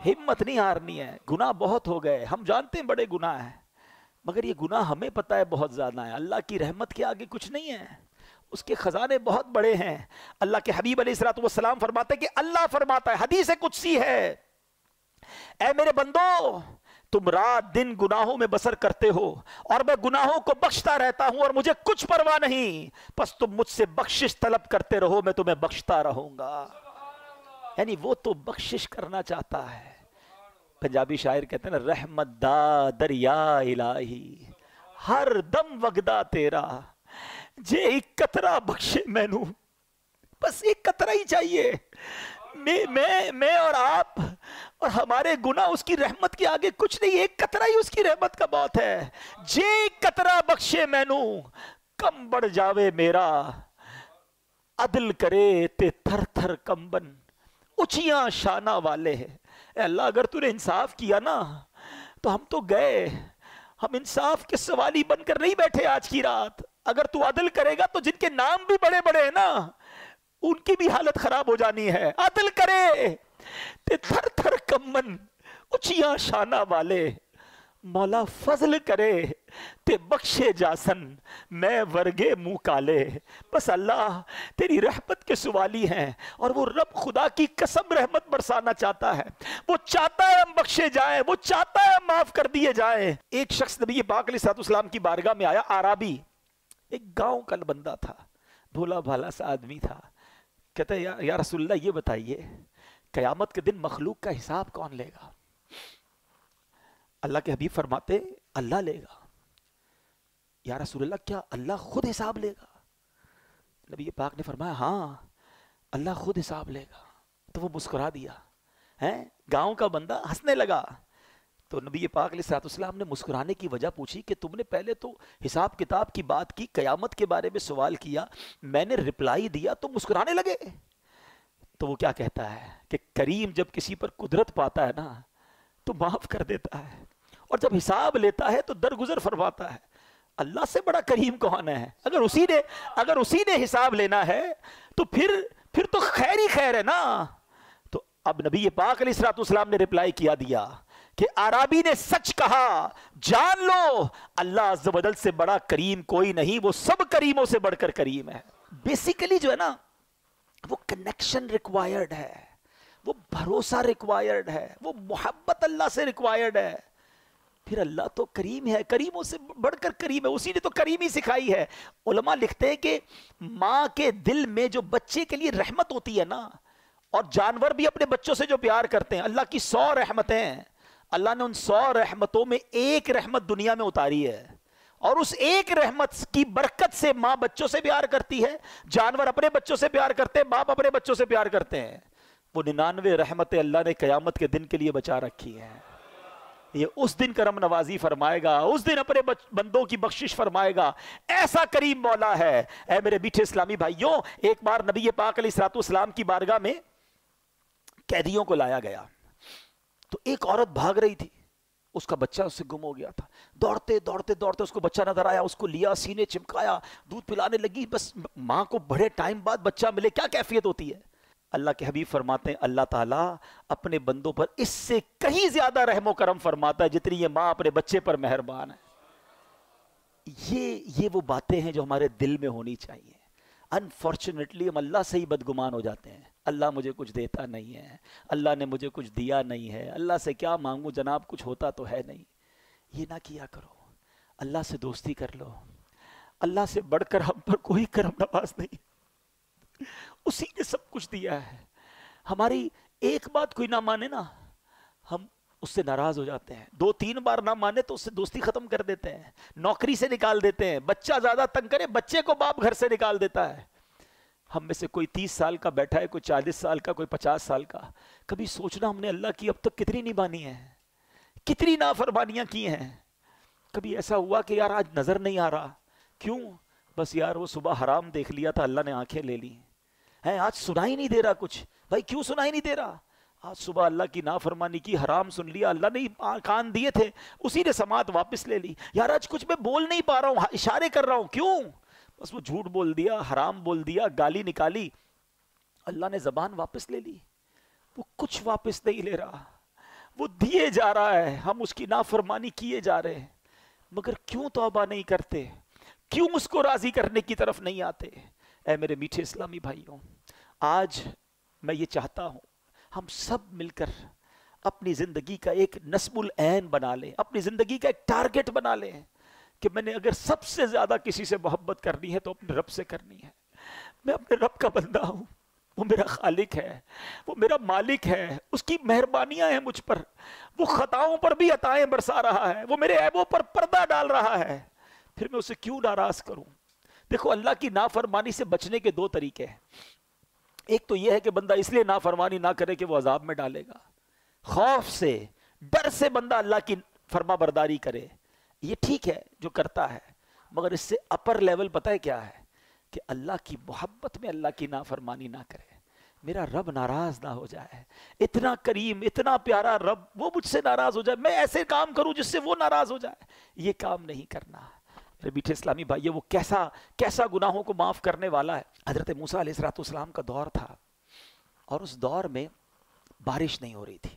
ہمت نہیں ہارنی ہے. گناہ بہت ہو گئے, ہم جانتے ہیں بڑے گناہ ہیں, مگر یہ گناہ ہمیں پتہ ہے بہت زیادہ ہے. اللہ کی رحمت کے آگے کچھ نہیں ہے, اس کے خزانے بہت بڑے ہیں. اللہ کے حبیب علیہ الصلوۃ والسلام فرماتے ہیں کہ اللہ فرماتا ہے, حدیث قدسی ہے, اے میرے بندو تم رات دن گناہوں میں بسر کرتے ہو اور میں گناہوں کو بخشتا رہتا ہوں اور مجھے کچھ پرواہ نہیں, پس تم مجھ سے بخشش طلب کرتے رہو, میں تمہیں بخشتا رہوں گا. یعنی وہ تو بخشش کرنا چاہتا ہے. پنجابی شاعر کہتے ہیں نا, رحمت دا دریا الہی ہر دم وگدا تیرا, جے ایک قطرہ بخشے مینوں, بس ایک قطرہ ہی چاہیے. میں اور آپ اور ہمارے گناہ اس کی رحمت کے آگے کچھ نہیں, ایک قطرہ ہی اس کی رحمت کا بہت ہے. جے ایک قطرہ بخشے مینوں کم بڑھ جاوے میرا, عدل کرے تے تھر تھر کمبن اچیاں شانہ والے. اے اللہ اگر تو نے انصاف کیا نا تو ہم تو گئے, ہم انصاف کے سوالی بن کر نہیں بیٹھے آج کی رات. اگر تو عدل کرے گا تو جن کے نام بھی بڑے بڑے ہیں نا ان کی بھی حالت خراب ہو جانی ہے. عدل کرے تے تھر تھر کمبن اچیاں شانہ والے, مولا فضل کرے تے بخشے جاسن میں ورگے منہ کالے. بس اللہ تیری رحمت کے سوالی ہیں اور وہ رب خدا کی قسم رحمت برسانا چاہتا ہے. وہ چاہتا ہے ہم بخشے جائیں, وہ چاہتا ہے ہم معاف کر دیے جائیں. ایک شخص نبی پاک علیہ الصلوۃ والسلام کی بارگاہ میں آیا, عربی, ایک گاؤں کا بندہ تھا, بھولا بھالا سا آدمی تھا. کہتا ہے یا رسول اللہ یہ بتائیے قیامت کے دن مخلوق کا حساب کون لے گا؟ اللہ کے حبیب فرماتے اللہ لے گا. یا رسول اللہ کیا اللہ خود حساب لے گا؟ نبی پاک نے فرمایا ہاں اللہ خود حساب لے گا. تو وہ مسکرا دیا, گاؤں کا بندہ ہنسنے لگا. تو نبی پاک علیہ الصلوۃ والسلام نے مسکرانے کی وجہ پوچھی کہ تم نے پہلے تو حساب کتاب کی بات کی, قیامت کے بارے میں سوال کیا, میں نے رپلائی دیا تو مسکرانے لگے. تو وہ کیا کہتا ہے کہ کریم جب کسی پر قدرت پاتا ہے نا تو معاف کر دیتا ہے, اور جب حساب لیتا ہے تو درگزر فرماتا ہے. اللہ سے بڑا کریم کون ہے؟ اگر اسی نے حساب لینا ہے تو پھر تو خیر ہی خیر ہے نا. تو اب نبی پاک علیہ الصلوۃ والسلام نے رپلائی کیا دیا کہ عربی نے سچ کہا, جان لو اللہ عز و جل سے بڑا کریم کوئی نہیں, وہ سب کریموں سے بڑھ کر کریم ہے. بیسیکلی جو ہے نا وہ کنیکشن ریکوائرڈ ہے، وہ بھروسہ ریکوائرڈ ہے، وہ محبت اللہ سے ریکوائرڈ ہے. پھر اللہ تو کریم ہے، کریموں سے بڑھ کر کریم ہے، اسی نے تو کریمی سکھائی ہے. علماء لکھتے ہیں کہ ماں کے دل میں جو بچے کے لیے رحمت ہوتی ہے نا، اور جانور بھی اپنے بچوں سے جو پیار کرتے ہیں، اللہ کی 100 رحمتیں ہیں، اللہ نے ان 100 رحمتوں میں ایک رحمت دنیا میں اتاری ہے، اور اس ایک رحمت کی برکت سے ماں بچوں سے پیار کرتی ہے، جانور اپنے بچوں سے پیار کرتے ہیں، باپ اپنے بچوں سے پیار کرتے ہیں. وہ 99 رحمتیں اللہ نے قیامت کے دن کے لیے بچا رکھی ہیں. یہ اس دن کرم نوازی فرمائے گا، اس دن اپنے بندوں کی بخشش فرمائے گا. ایسا کریم مولا ہے. اے میرے میٹھے اسلامی بھائیوں، ایک بار نبی پاک علیہ الصلوۃ والسلام کی بارگاہ میں قیدیوں کو لایا گیا، تو ایک عورت بھاگ رہی تھی، اس کا بچہ اس سے گم ہو گیا تھا. دوڑتے دوڑتے دوڑتے اس کو بچہ نظر آیا، اس کو لیا، سینے چمکایا، دودھ پلانے لگی. بس ماں کو بڑے ٹائم بعد بچہ ملے، کیا کیفیت ہوتی ہے. اللہ کے حبیب فرماتے ہیں اللہ تعالیٰ اپنے بندوں پر اس سے کہیں زیادہ رحم و کرم فرماتا ہے جتنی یہ ماں اپنے بچے پر مہربان ہے. یہ وہ باتیں ہیں جو ہمارے دل میں ہونی چاہیے. انفارچونیٹلی ہم اللہ سے ہی بدگمان ہو جاتے ہیں. اللہ مجھے کچھ دیتا نہیں ہے، اللہ نے مجھے کچھ دیا نہیں ہے، اللہ سے کیا مانگوں جناب، کچھ ہوتا تو ہے نہیں. یہ نہ کیا کرو، اللہ سے دوستی کر لو. اللہ سے بڑھ کر ہم پر کوئی کرم نواز نہیں، اسی نے سب کچھ دیا ہے. ہماری ایک بات کوئی نہ مانے نا، ہم اس سے ناراض ہو جاتے ہیں. 2-3 بار نہ مانے تو اس سے دوستی ختم کر دیتے ہیں، نوکری سے نکال دیتے ہیں. بچہ زیادہ تنگ کرے، بچے کو باپ گھر سے نکال دیتا ہے. ہم میں سے کوئی 30 سال کا بیٹھا ہے، کوئی 40 سال کا، کوئی 50 سال کا. کبھی سوچنا ہم نے اللہ کی اب تک کتنی نبھانی ہے، کتنی نافرمانیاں کی ہیں. کبھی ایسا ہوا کہ یار آج نظر نہیں آ رہا، کیوں؟ بس یار وہ صبح حرام دیکھ لیا تھا، اللہ نے آنکھیں لے لی ہیں. آج سنائی نہیں دے رہا کچھ. بھائی کیوں سنائی نہیں دے رہا؟ آج صبح اللہ کی نافرمانی کی، حرام سن لیا، اللہ نے کان دیے تھے، اسی نے سماعت واپس لے لی. یار آج کچھ میں بول نہیں پا رہا ہوں، اشارے کر رہا ہوں، کیوں؟ بس وہ جھوٹ بول دیا، حرام بول دیا، گالی نکالی، اللہ نے زبان واپس لے لی. وہ کچھ واپس نہیں لے رہا، وہ دیے جا رہا ہے، ہم اس کی نافرمانی کیے جا رہے ہیں. مگر کیوں توبہ نہیں کرتے؟ کیوں اس کو راضی کرنے کی طرف نہیں آتے؟ اے میرے میٹھے اسلامی بھائیوں، آج میں یہ چاہتا ہوں ہم سب مل کر اپنی زندگی کا ایک نصب العین بنا لیں، اپنی زندگی کا ایک ٹارگٹ بنا لیں کہ میں نے اگر سب سے زیادہ کسی سے محبت کرنی ہے تو اپنے رب سے کرنی ہے. میں اپنے رب کا بندہ ہوں، وہ میرا خالق ہے، وہ میرا مالک ہے، اس کی مہربانیاں ہیں مجھ پر، وہ خطاؤں پر بھی عطائیں برسا رہا ہے، وہ میرے عیبوں پر پردہ ڈال رہا ہے. پھر میں اسے کیوں ناراض کروں؟ دیکھو اللہ کی نافرمانی سے بچنے کے 2 طریقے ہیں. ایک تو یہ ہے کہ بندہ اس لیے نافرمانی نہ کرے کہ وہ عذاب میں ڈالے گا، خوف سے، ڈر سے بندہ اللہ کی فرما برداری کرے. یہ ٹھیک ہے جو کرتا ہے، مگر اس سے اپر لیول پتہ ہے کیا ہے؟ کہ اللہ کی محبت میں اللہ کی نافرمانی نہ کرے، میرا رب ناراض نہ ہو جائے. اتنا کریم، اتنا پیارا رب، وہ مجھ سے ناراض ہو جائے، میں ایسے کام کروں جس سے وہ ناراض ہو جائے. یہ کام نہیں کرنا. میرے میٹھے اسلامی بھائی، وہ کیسا گناہوں کو معاف کرنے والا ہے. حضرت موسیٰ علیہ السلام کا دور تھا، اور اس دور میں بارش نہیں ہو رہی تھی.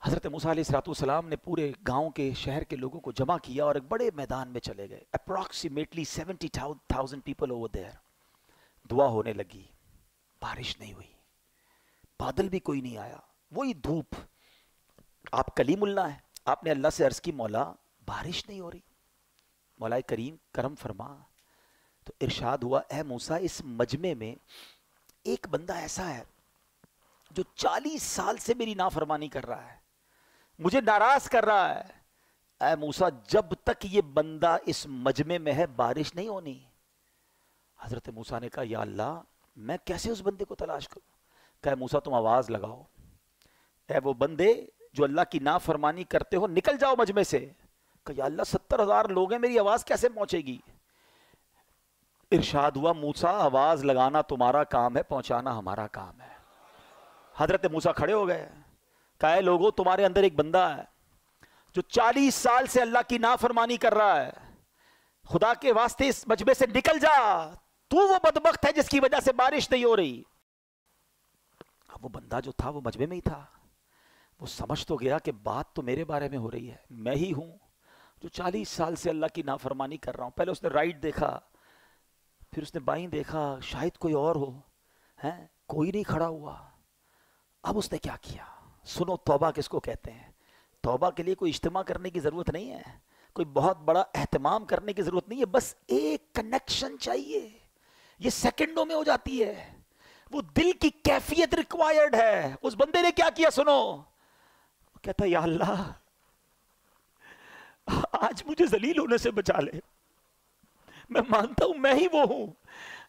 حضرت موسیٰ علیہ السلام نے پورے گاؤں کے، شہر کے لوگوں کو جمع کیا اور ایک بڑے میدان میں چلے گئے. Approximately 70,000 people over there. دعا ہونے لگی، بارش نہیں ہوئی، بادل بھی کوئی نہیں آیا، وہی دھوپ. آپ کلیم اللہ ہیں، آپ نے اللہ سے عرض کی مولا بارش نہیں ہو رہی، مولا کریم کرم فرما. تو ارشاد ہوا اے موسیٰ اس مجمع میں ایک بندہ ایسا ہے جو 40 سال سے میری نافرمانی کر رہا ہے، مجھے ناراض کر رہا ہے. اے موسیٰ جب تک یہ بندہ اس مجمع میں ہے بارش نہیں ہونی. حضرت موسیٰ نے کہا یا اللہ میں کیسے اس بندے کو تلاش کروں؟ کہا موسیٰ تم آواز لگاؤ، اے وہ بندے جو اللہ کی نافرمانی کرتے ہو نکل جاؤ مجمع سے. کہا یا اللہ 70,000 لوگ ہیں، میری آواز کیسے پہنچے گی؟ ارشاد ہوا موسیٰ آواز لگانا تمہارا کام ہے، پہنچانا ہمارا کام ہے. حضرت موسیٰ کھڑے ہو گئے، کہا اے لوگو تمہارے اندر ایک بندہ ہے جو 40 سال سے اللہ کی نافرمانی کر رہا ہے، خدا کے واسطے اس مجمع سے نکل جا، تو وہ بدبخت ہے جس کی وجہ سے بارش نہیں ہو رہی. اب وہ بندہ جو تھا وہ مجمع میں ہی تھا، وہ سمجھ تو گیا کہ بات تو میرے بارے میں ہو رہی ہے، میں ہی ہوں جو 40 سال سے اللہ کی نافرمانی کر رہا ہوں. پہلے اس نے رائٹ دیکھا، پھر اس نے بائیں دیکھا، شاید کوئی اور ہو. کوئی نہیں کھڑا ہوا. اب اس نے کیا کیا؟ سنو توبہ کس کو کہتے ہیں. توبہ کے لیے کوئی اجتماع کرنے کی ضرورت نہیں ہے, کوئی بہت بڑا اہتمام کرنے کی ضرورت نہیں ہے, بس ایک کنیکشن چاہیے. یہ سیکنڈوں میں ہو جاتی ہے. وہ دل کی کیفیت ریکوائرڈ ہے. اس بندے نے کیا کیا سنو, کہتا یا اللہ آج مجھے ذلیل ہونے سے بچا لے. میں مانتا ہوں میں ہی وہ ہوں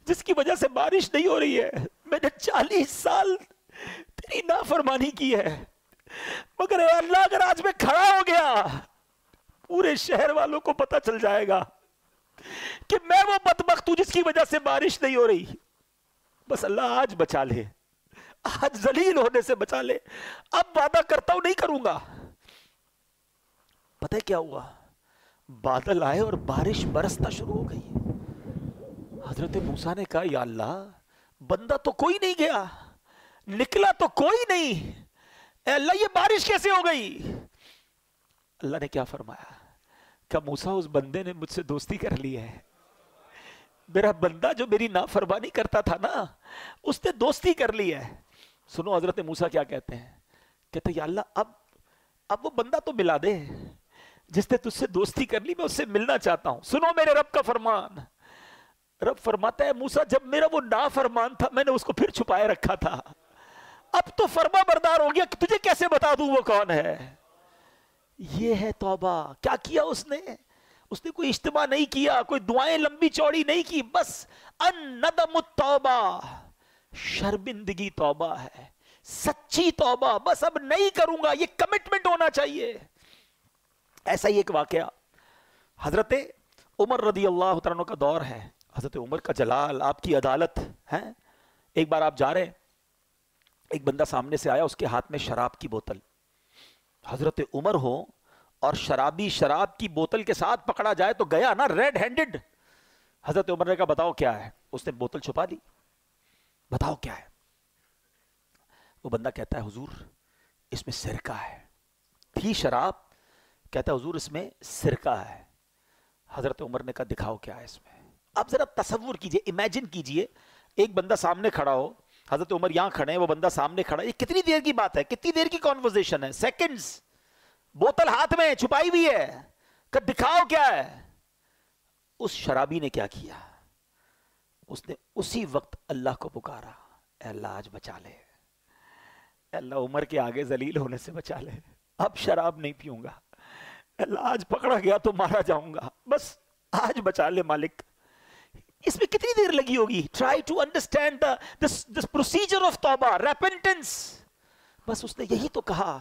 جس کی وجہ سے بارش نہیں ہو رہی ہے. میں نے 40 سال تیری نافرمانی کی ہے, مگر اے اللہ اگر آج میں کھڑا ہو گیا پورے شہر والوں کو پتہ چل جائے گا کہ میں وہ بدبخت ہوں جس کی وجہ سے بارش نہیں ہو رہی. بس اللہ آج بچا لے, آج ذلیل ہونے سے بچا لے. اب وعدہ کرتا ہوں نہیں کروں گا. پتہ ہے کیا ہوا؟ بادل آئے اور بارش برسنا شروع ہو گئی. حضرت موسیٰ نے کہا یا اللہ بندہ تو کوئی نہیں گیا, نکلا تو کوئی نہیں, اے اللہ یہ بارش کیسے ہو گئی؟ اللہ نے کیا فرمایا کہ موسیٰ اس بندے نے مجھ سے دوستی کر لی ہے. میرا بندہ جو میری نافرمانی کرتا تھا نا اس نے دوستی کر لی ہے. سنو حضرت موسیٰ کیا کہتے ہیں, کہتے ہیں یا اللہ اب وہ بندہ تو ملا دے جس نے تجھ سے دوستی کر لی, میں اس سے ملنا چاہتا ہوں. سنو میرے رب کا فرمان. رب فرماتا ہے موسیٰ جب میرا وہ نافرمان تھا میں نے اس کو پھر چھپائے رکھا تھا, اب تو فرما بردار ہو گیا, کہ تجھے کیسے بتا دوں وہ کون ہے. یہ ہے توبہ. کیا کیا اس نے کوئی اجتماع نہیں کیا, کوئی دعائیں لمبی چوڑی نہیں کی, بس الندم التوبہ, شرمندگی توبہ ہے, سچی توبہ. بس اب نہیں کروں گا, یہ کمٹمنٹ ہونا چاہیے. ایسا ہی ایک واقعہ حضرت عمر رضی اللہ عنہ کا دور ہے. حضرت عمر کا جلال, آپ کی عدالت ہے. ایک بار آپ جا رہے, ایک بندہ سامنے سے آیا, اس کے ہاتھ میں شراب کی بوتل. حضرت عمر ہو اور شرابی شراب کی بوتل کے ساتھ پکڑا جائے تو گیا نا ریڈ ہینڈڈ. حضرت عمر نے کہا بتاؤ کیا ہے. اس نے بوتل چھپا دی, بتاؤ کیا ہے. وہ بندہ کہتا ہے حضور اس میں سرکہ ہے. تھی شراب, کہتا ہے حضور اس میں سرکہ ہے. حضرت عمر نے کہا دکھاؤ کیا ہے اس میں. اب ذرا تصور کیجئے, امیجن کیجئے, ایک بندہ سامنے کھڑا ہو, حضرت عمر یہاں کھڑے ہیں, وہ بندہ سامنے کھڑا ہے. یہ کتنی دیر کی بات ہے, کتنی دیر کی کانورزیشن ہے, سیکنڈز. بوتل ہاتھ میں چھپائی ہوئی ہے, کہ دکھاؤ کیا ہے. اس شرابی نے کیا کیا, اس نے اسی وقت اللہ کو پکارا, اے اللہ آج بچا لے, اے اللہ عمر کے آگے ذلیل ہونے سے بچا لے, اب شراب نہیں پیوں گا, اللہ آج پکڑا گیا تو مارا جاؤں گا, بس آج بچا لے مالک. اس میں کتنی دیر لگی ہوگی. Try to understand this procedure of tauba, repentance. بس اس نے یہی تو کہا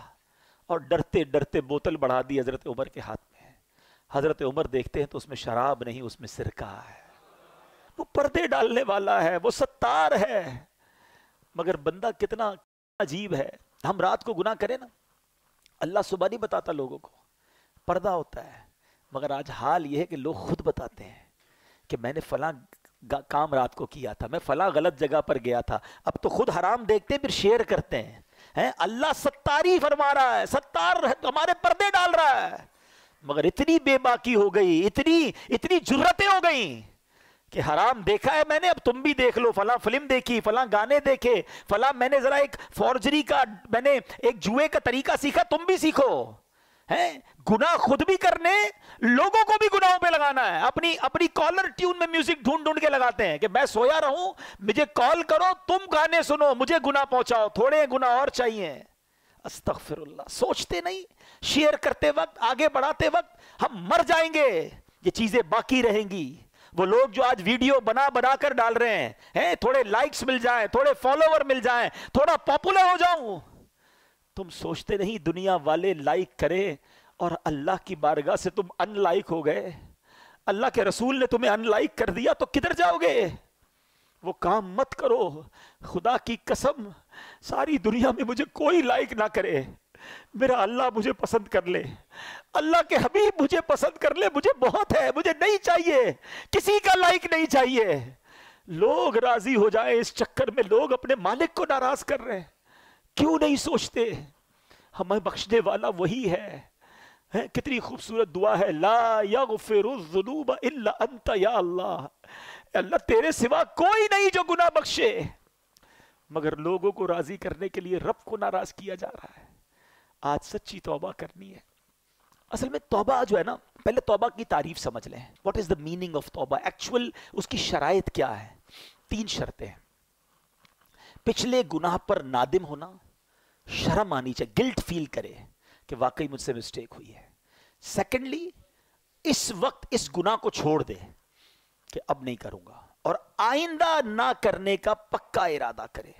اور ڈرتے ڈرتے بوتل بڑھا دی حضرت عمر کے ہاتھ میں. حضرت عمر دیکھتے ہیں تو اس میں شراب نہیں, اس میں سرکہ ہے. وہ پردے ڈالنے والا ہے, وہ ستار ہے, مگر بندہ کتنا عجیب ہے. ہم رات کو گناہ کریں نا, اللہ صبح نہیں بتاتا لوگوں کو, پردہ ہوتا ہے. مگر آج حال یہ ہے کہ لوگ خود بتاتے ہیں کہ میں نے فلاں کام رات کو کیا تھا, میں فلاں غلط جگہ پر گیا تھا. اب تو خود حرام دیکھتے ہیں پھر شیئر کرتے ہیں. اللہ ستاری فرما رہا ہے, ستار ہمارے پردے ڈال رہا ہے. مگر اتنی بے باکی ہو گئی, اتنی جرتیں ہو گئیں کہ حرام دیکھا ہے میں نے, اب تم بھی دیکھ لو. فلاں فلم دیکھی, فلاں گانے دیکھے, فلاں میں نے ذرا ایک فورجری کا, میں نے ایک جوئے کا طریقہ سیکھا, تم بھی سیکھو. گناہ خود بھی کرنے, لوگوں کو بھی گناہوں پہ لگانا ہے. اپنی کالر ٹیون میں میوزک ڈھونڈ کے لگاتے ہیں کہ میں سویا رہوں, مجھے کال کرو, تم گانے سنو, مجھے گناہ پہنچاؤ, تھوڑے گناہ اور چاہیے. استغفر اللہ. سوچتے نہیں, شیئر کرتے وقت, آگے بڑھاتے وقت ہم مر جائیں گے, یہ چیزیں باقی رہیں گی. وہ لوگ جو آج ویڈیو بنا کر ڈال رہے ہیں, تھوڑے لائکس مل جائیں, تھوڑے فالوور مل جائیں, تھوڑا پاپولر ہو جاؤں, تم سوچتے نہیں دنیا والے لائک کرے اور اللہ کی بارگاہ سے تم ان لائک ہو گئے. اللہ کے رسول نے تمہیں ان لائک کر دیا تو کدھر جاؤ گے. وہ کام مت کرو. خدا کی قسم ساری دنیا میں مجھے کوئی لائک نہ کرے, میرا اللہ مجھے پسند کر لے, اللہ کے حبیب مجھے پسند کر لے, مجھے بہت ہے, مجھے نہیں چاہیے کسی کا لائک نہیں چاہیے. لوگ راضی ہو جائیں اس چکر میں, لوگ اپنے مالک کو ناراض کر رہے ہیں. کیوں نہیں سوچتے ہمیں بخشنے والا وہی ہے. کتنی خوبصورت دعا ہے, لا یغفر الذنوب الا انت یا اللہ. اللہ تیرے سوا کوئی نہیں جو گناہ بخشے. مگر لوگوں کو راضی کرنے کے لیے رب کو ناراض کیا جا رہا ہے. آج سچی توبہ کرنی ہے. اصل میں توبہ جو ہے نا، پہلے توبہ کی تعریف سمجھ لیں. What is the meaning of توبہ؟ ایکچوئل اس کی شرائط کیا ہے؟ 3 شرطیں. پچھلے گناہ پر نادم ہونا، شرم آنی چاہیے، گلٹ فیل کرے کہ واقعی مجھ سے مسٹیک ہوئی ہے. سیکنڈلی، اس وقت اس گناہ کو چھوڑ دے کہ اب نہیں کروں گا، اور آئندہ نہ کرنے کا پکا ارادہ کرے.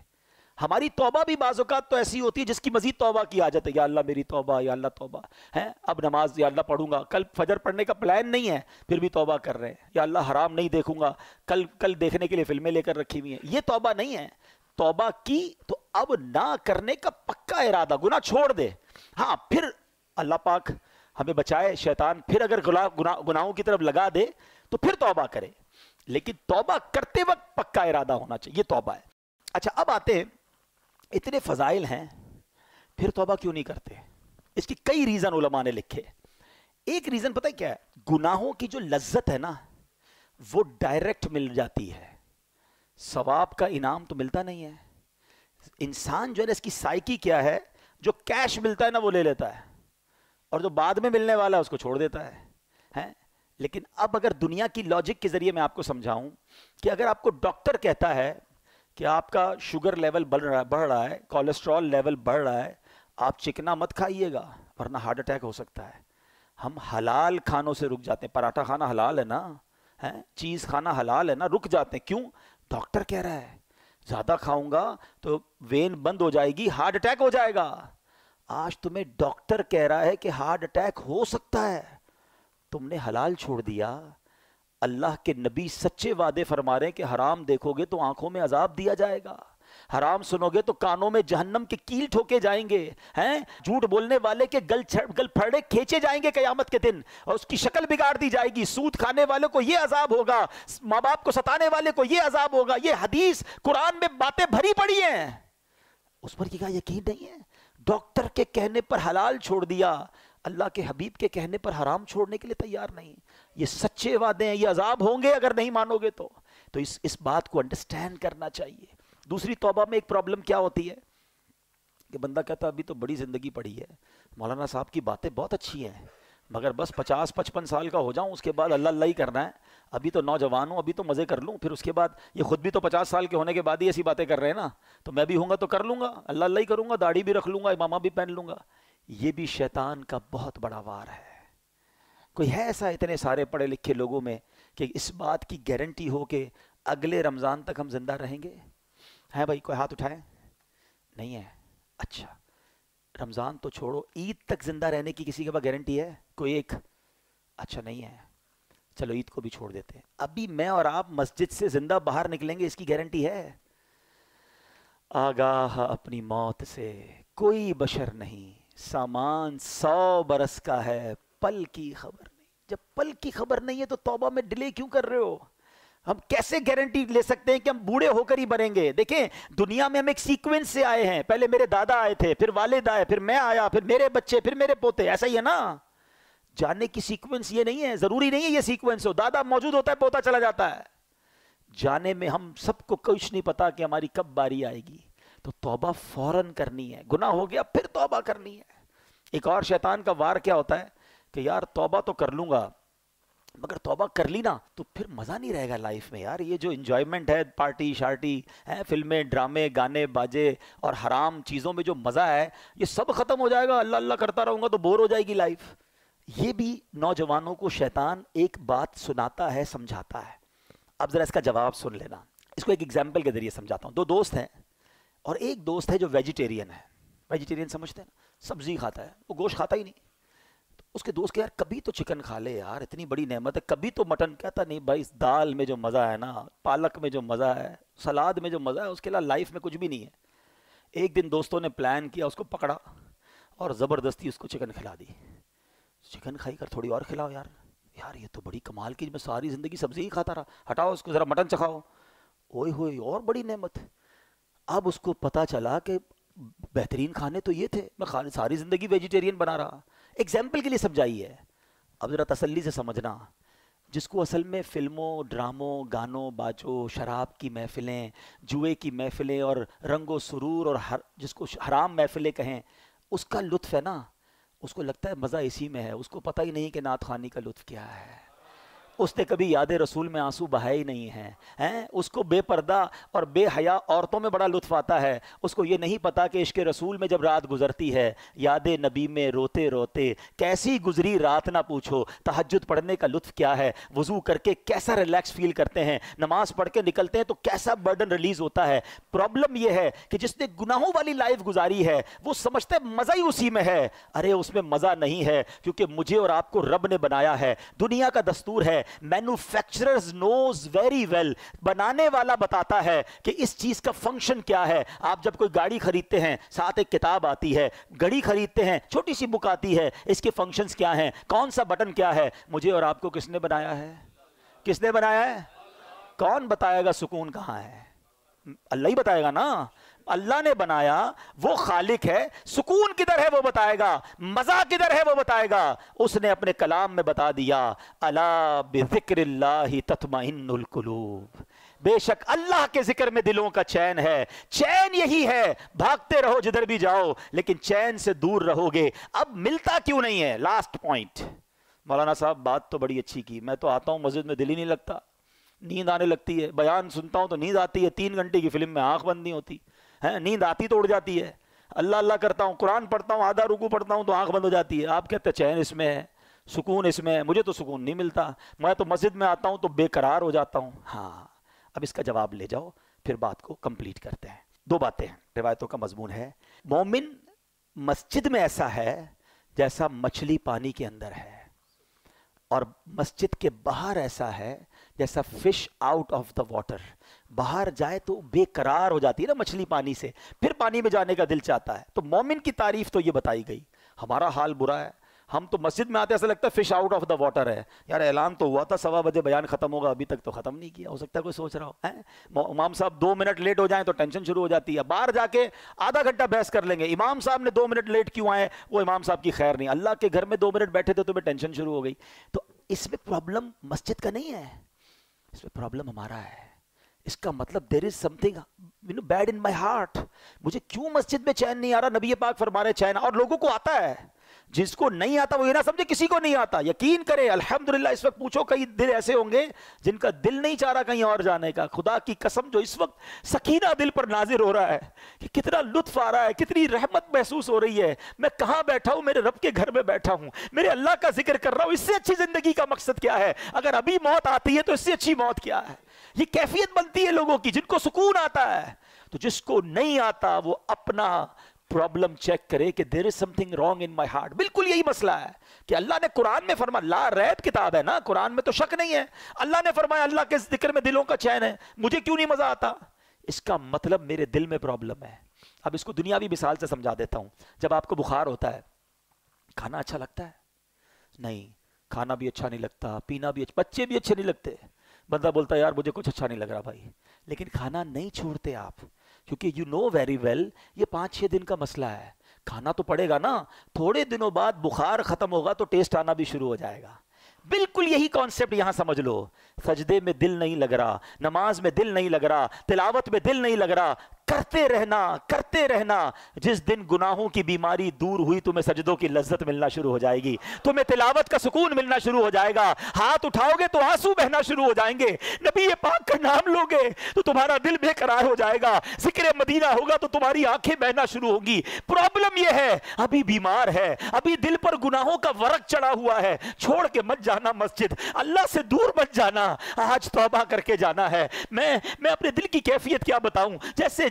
ہماری توبہ بھی بعض اوقات تو ایسی ہوتی ہے جس کی مزید توبہ کی عادت ہے. یا اللہ میری توبہ، یا اللہ توبہ ہے، اب نماز یا اللہ پڑھوں گا. کل فجر پڑھنے کا پلان نہیں ہے پھر بھی توبہ کر رہے ہیں. یا اللہ حرام نہیں دیکھوں گا، کل دیکھنے کے لیے فلمیں لے کر رکھی ہوئی ہیں. یہ توبہ نہیں ہے. توبہ کی تو اب نہ کرنے کا پکا ارادہ، گناہ چھوڑ دے. ہاں پھر اللہ پاک ہمیں بچائے شیطان پھر اگر گناہوں کی طرف لگا دے تو پھر توبہ کرے، لیکن توبہ کرتے وقت پکا ارادہ ہونا چاہیے. یہ توبہ ہے. اچھا اب آتے ہیں، اتنے فضائل ہیں پھر توبہ کیوں نہیں کرتے؟ اس کی کئی ریزن علماء نے لکھے. ایک ریزن پتہ کیا ہے؟ گناہوں کی جو لذت ہے نا وہ ڈائریکٹ مل جاتی ہے، ثواب کا انعام تو ملتا نہیں ہے. انسان جو ہے نا، اس کی سائیکی کیا ہے، جو کیش ملتا ہے نا وہ لے لیتا ہے، اور جو بعد میں ملنے والا ہے اس کو چھوڑ دیتا ہے. لیکن اب اگر دنیا کی لاجک کے ذریعے میں آپ کو سمجھاؤں کہ اگر آپ کو ڈاکٹر کہتا ہے کہ آپ کا شوگر لیول بڑھ رہا ہے، کولیسٹرول لیول بڑھ رہا ہے، آپ چکنا مت کھائیے گا ورنہ ہارٹ اٹیک ہو سکتا ہے. ہم حلال کھانوں سے رک جاتے ہیں. پراٹھا کھانا حلال ہے نا، چیز کھانا حلال ہے نا، رک جاتے ہیں. کیوں؟ ڈاکٹر کہہ رہا ہے زیادہ کھاؤں گا تو وین بند ہو جائے گی، ہارٹ اٹیک ہو جائے گا. آج تمہیں ڈاکٹر کہہ رہا ہے کہ ہارٹ اٹیک ہو سکتا ہے، تم نے حلال چھوڑ دیا. اللہ کے نبی سچے وعدے فرما رہے ہیں کہ حرام دیکھو گے تو آنکھوں میں عذاب دیا جائے گا، حرام سنو گے تو کانوں میں جہنم کے کیل ٹھوکے جائیں گے، جھوٹ بولنے والے کے گل پھڑے کھینچے جائیں گے قیامت کے دن، اور اس کی شکل بگاڑ دی جائے گی. سود کھانے والے کو یہ عذاب ہوگا، ماں باپ کو ستانے والے کو یہ عذاب ہوگا. یہ حدیث قرآن میں باتیں بھری پڑی ہیں، اس پر کیا یقین نہیں ہے؟ ڈاکٹر کے کہنے پر حلال چھوڑ دیا، اللہ کے حبیب کے کہنے پر حرام چھوڑنے کے لیے تیار نہیں. یہ سچے وعدے ہیں، یہ عذاب ہوں گے اگر نہیں مانو گے تو اس بات کو انڈرسٹینڈ کرنا چاہیے. دوسری توبہ میں ایک پرابلم کیا ہوتی ہے کہ بندہ کہتا ابھی تو بڑی زندگی پڑی ہے، مولانا صاحب کی باتیں بہت اچھی ہیں مگر بس 50-55 سال کا ہو جاؤں اس کے بعد اللہ اللہ ہی کرنا ہے، ابھی تو نوجوان ہوں، ابھی تو مزے کر لوں، پھر اس کے بعد یہ خود بھی تو 50 سال کے ہونے کے بعد ہی ایسی باتیں کر رہے ہیں نا، تو میں بھی ہوں گا تو کر لوں گا، اللہ اللہ ہی کروں گا، داڑھی بھی رکھ لوں گا، امامہ بھی پہن لوں گا. یہ بھی شیطان کا بہت بڑا وار ہے. کوئی ہے ایسا اتنے سارے پڑھے لکھے لوگوں میں کہ اس بات کی گارنٹی ہو کہ اگلے رمضان تک ہم زندہ رہیں گے؟ ہے بھائی؟ کوئی ہاتھ اٹھائے؟ نہیں ہے. اچھا رمضان تو چھوڑو، عید تک زندہ رہنے کی کسی کے پاس گارنٹی ہے؟ کوئی ایک؟ اچھا نہیں ہے. چلو عید کو بھی چھوڑ دیتے ہیں. ابھی میں اور آپ مسجد سے زندہ باہر نکلیں گے اس کی گارنٹی ہے؟ آگاہ اپنی موت سے کوئی بشر نہیں، سامان 100 برس کا ہے، پل کی خبر نہیں. جب پل کی خبر نہیں ہے تو توبہ میں ڈیلے کیوں کر رہے ہو؟ ہم کیسے گارنٹی لے سکتے ہیں کہ ہم بوڑھے ہو کر ہی مریں گے؟ دیکھیں دنیا میں ہم ایک سیکوینس سے آئے ہیں، پہلے میرے دادا آئے تھے، پھر والد آئے، پھر میں آیا، پھر میرے بچے، پھر میرے پوتے. ایسا ہی ہے نا؟ جاننے کی سیکوینس یہ نہیں ہے، ضروری نہیں ہے یہ سیکوینس ہو. دادا موجود ہوتا ہے، پوتا چلا جاتا ہے. جانے میں ہم سب کو کچھ نہیں پتا کہ ہماری کب باری آئے گی. تو توبہ فوراً کرنی ہے. گناہ ہو گیا پھر توبہ کرنی ہے. ایک اور شیطان کا وار کیا ہوتا ہے کہ یار توبہ تو کر لوں گا مگر توبہ کر لی نا تو پھر مزہ نہیں رہے گا لائف میں. یار یہ جو انجوائمنٹ ہے، پارٹی شارٹی ہے، فلمیں ڈرامے گانے باجے اور حرام چیزوں میں جو مزہ ہے یہ سب ختم ہو جائے گا. اللہ اللہ کرتا رہوں گا تو بور ہو جائے گی لائف. یہ بھی نوجوانوں کو شیطان ایک بات سناتا ہے، سمجھاتا ہے. اب ذرا اس کا جواب سن لینا. اس کو ایک ایگزامپل کے ذریعے سمجھاتا ہوں. 2 دوست ہیں اور ایک دوست ہے جو ویجیٹیرین ہے. ویجیٹیرین سمجھتے ہیں نا؟ سبزی کھاتا ہے، وہ گوشت کھاتا ہی نہیں. تو اس کے دوست کہ یار کبھی تو چکن کھا لے یار، اتنی بڑی نعمت ہے، کبھی تو مٹن. کہتا نہیں بھائی، اس دال میں جو مزہ ہے نا، پالک میں جو مزہ ہے، سلاد میں جو مزہ ہے، اس کے علاوہ لائف میں کچھ بھی نہیں ہے. ایک دن دوستوں نے پلان کیا، اس کو پکڑا اور زبردستی اس کو چکن کھلا دی. چکن کھائی کر تھوڑی اور کھلاؤ یار. یار یہ تو بڑی کمال کی، میں ساری زندگی سبزی ہی کھاتا رہا، ہٹاؤ اس کو، ذرا مٹن چکھاؤ. اوئے ہوئے اور بڑی نعمت. اب اس کو پتا چلا کہ بہترین کھانے تو یہ تھے، میں ساری زندگی ویجیٹیرین بنا رہا. ایگزامپل کے لیے سمجھائی ہے. اب ذرا تسلی سے سمجھنا. جس کو اصل میں فلموں، ڈراموں، گانوں، باجوں، شراب کی محفلیں، جوئے کی محفلیں اور رنگ و سرور اور جس کو حرام محفلیں کہیں، اس کا لطف ہے نا، اس کو لگتا ہے مزہ اسی میں ہے، اس کو پتہ ہی نہیں کہ نعت خوانی کا لطف کیا ہے۔ اس نے کبھی یاد رسول میں آنسو بہائے ہی نہیں ہیں، اس کو بے پردہ اور بے حیا عورتوں میں بڑا لطف آتا ہے، اس کو یہ نہیں پتا کہ عشق رسول میں جب رات گزرتی ہے، یاد نبی میں روتے روتے کیسی گزری رات نہ پوچھو، تہجد پڑھنے کا لطف کیا ہے، وضو کر کے کیسا ریلیکس فیل کرتے ہیں، نماز پڑھ کے نکلتے ہیں تو کیسا برڈن ریلیز ہوتا ہے۔ پرابلم یہ ہے کہ جس نے گناہوں والی لائف گزاری ہے وہ سمجھتا ہے مزہ ہی اسی میں ہے۔ ارے اس میں مزہ نہیں ہے، کیونکہ مجھے اور آپ کو رب نے بنایا ہے۔ دنیا کا دستور ہے، مینوفیکچررز نوز ویری ویل، بنانے والا بتاتا ہے کہ اس چیز کا فنکشن کیا ہے۔ آپ جب کوئی گاڑی خریدتے ہیں ساتھ ایک کتاب آتی ہے، گھڑی خریدتے ہیں چھوٹی سی بک آتی ہے، اس کے فنکشنز کیا ہیں، کون سا بٹن کیا ہے۔ مجھے اور آپ کو کس نے بنایا ہے؟ کس نے بنایا ہے؟ کون بتائے گا سکون کہاں ہے؟ اللہ ہی بتائے گا نا۔ اللہ نے بنایا، وہ خالق ہے، سکون کدھر ہے وہ بتائے گا، مزہ کدھر ہے وہ بتائے گا۔ اس نے اپنے کلام میں بتا دیا، الا بذکر اللہ تطمئن القلوب، بے شک اللہ کے ذکر میں دلوں کا چین ہے۔ چین یہی ہے، بھاگتے رہو جدھر بھی جاؤ لیکن چین سے دور رہو گے۔ اب ملتا کیوں نہیں ہے؟ Last point. مولانا صاحب بات تو بڑی اچھی کی، میں تو آتا ہوں مسجد میں دل ہی نہیں لگتا، نیند آنے لگتی ہے، بیان سنتا ہوں تو نیند آتی ہے، 3 گھنٹے کی فلم میں آنکھ بند نہیں ہوتی ہے، نیند آتی تو اڑ جاتی ہے، اللہ اللہ کرتا ہوں، قرآن پڑھتا ہوں، آدھا رکوع پڑھتا ہوں تو آنکھ بند ہو جاتی ہے۔ آپ کہتے ہیں چین اس میں ہے، سکون اس میں ہے، مجھے تو سکون نہیں ملتا، میں تو مسجد میں آتا ہوں تو بے قرار ہو جاتا ہوں۔ ہاں اب اس کا جواب لے جاؤ، پھر بات کو کمپلیٹ کرتے ہیں۔ 2 باتیں ہیں، روایتوں کا مضمون ہے۔ مومن مسجد میں ایسا ہے جیسا مچھلی پانی کے اندر ہے، اور مسجد کے باہر ایسا ہے جیسا fish out of the water. باہر جائے تو بے قرار ہو جاتی ہے نا مچھلی پانی سے، پھر پانی میں جانے کا دل چاہتا ہے۔ تو مومن کی تعریف تو یہ بتائی گئی۔ ہمارا حال برا ہے، ہم تو مسجد میں آتے ایسا لگتا ہے fish out of the water ہے۔ یار اعلان تو ہوا تھا 1:15 بجے بیان ختم ہوگا، ابھی تک تو ختم نہیں کیا، ہو سکتا ہے کوئی سوچ رہا ہو۔ امام صاحب 2 منٹ لیٹ ہو جائیں تو ٹینشن شروع ہو جاتی ہے، باہر جا کے آدھا گھنٹہ بحث کر لیں گے، امام صاحب نے 2 منٹ لیٹ کیوں آئے، وہ امام صاحب کی خیر نہیں، اللہ کے گھر میں 2 منٹ بیٹھے تھے تو میں ٹینشن شروع ہو گئی۔ تو اس میں پرابلم مسجد کا نہیں ہے، اس میں پرابلم ہمارا ہے۔ اس کا مطلب there is something bad in my heart، مجھے کیوں مسجد میں چین نہیں آ رہا؟ نبی پاک فرما رہے چین، اور لوگوں کو آتا ہے، جس کو نہیں آتا وہ یہ نہ سمجھے کسی کو نہیں آتا، یقین کرے الحمدللہ۔ اس وقت پوچھو کئی دل ایسے ہوں گے جن کا دل نہیں چاہ رہا کہیں اور جانے کا، خدا کی قسم جو اس وقت سکینہ دل پر نازل ہو رہا ہے کہ کتنا لطف آ رہا ہے، کتنی رحمت محسوس ہو رہی ہے، میں کہاں بیٹھا ہوں، میرے رب کے گھر میں بیٹھا ہوں، میرے اللہ کا ذکر کر رہا ہوں۔ اس سے اچھی زندگی کا مقصد کیا ہے؟ اگر ابھی موت آتی ہے تو اس سے اچھی موت کیا ہے؟ یہ کیفیت بنتی ہے لوگوں کی جن کو سکون آتا ہے۔ تو جس کو نہیں آتا وہ اپنا پرابلم چیک کرے کہ there is something wrong in my heart۔ بالکل یہی مسئلہ ہے کہ اللہ نے قرآن میں فرمایا، لا ریب کتاب ہے نا، قرآن میں تو شک نہیں ہے، اللہ نے فرمایا اللہ کے ذکر میں دلوں کا چین ہے، مجھے کیوں نہیں مزہ آتا؟ اس کا مطلب میرے دل میں پرابلم ہے۔ اب اس کو دنیاوی مثال سے سمجھا دیتا ہوں۔ جب آپ کو بخار ہوتا ہے، کھانا اچھا لگتا ہے؟ نہیں، کھانا بھی اچھا نہیں لگتا، پینا بھی اچھا، بچے بھی اچھے نہیں لگتے، بندہ بولتا ہے یار مجھے کچھ اچھا نہیں لگ رہا بھائی، لیکن کھانا نہیں چھوڑتے آپ، کیونکہ یو نو ویری ویل یہ 5-6 دن کا مسئلہ ہے، کھانا تو پڑے گا نا، تھوڑے دنوں بعد بخار ختم ہوگا تو ٹیسٹ آنا بھی شروع ہو جائے گا۔ بالکل یہی کانسیپٹ یہاں سمجھ لو، سجدے میں دل نہیں لگ رہا، نماز میں دل نہیں لگ رہا، تلاوت میں دل نہیں لگ رہا، کرتے رہنا کرتے رہنا، جس دن گناہوں کی بیماری دور ہوئی تمہیں سجدوں کی لذت ملنا شروع ہو جائے گی، تمہیں تلاوت کا سکون ملنا شروع ہو جائے گا، ہاتھ اٹھاؤ گے تو آنسو بہنا شروع ہو جائیں گے، نبی پاک کا نام لوگے تو تمہارا دل بے قرار ہو جائے گا، ذکر مدینہ ہوگا تو تمہاری آنکھیں بہنا شروع ہوگی۔ پرابلم یہ ہے ابھی بیمار ہے، ابھی دل پر گناہوں کا ورق چڑھا ہوا ہے، چھوڑ کے مت جانا مسجد، اللہ سے دور مت جانا، آج توبہ کر کے جانا ہے۔ میں اپنے دل کی کیفیت کیا بتاؤں،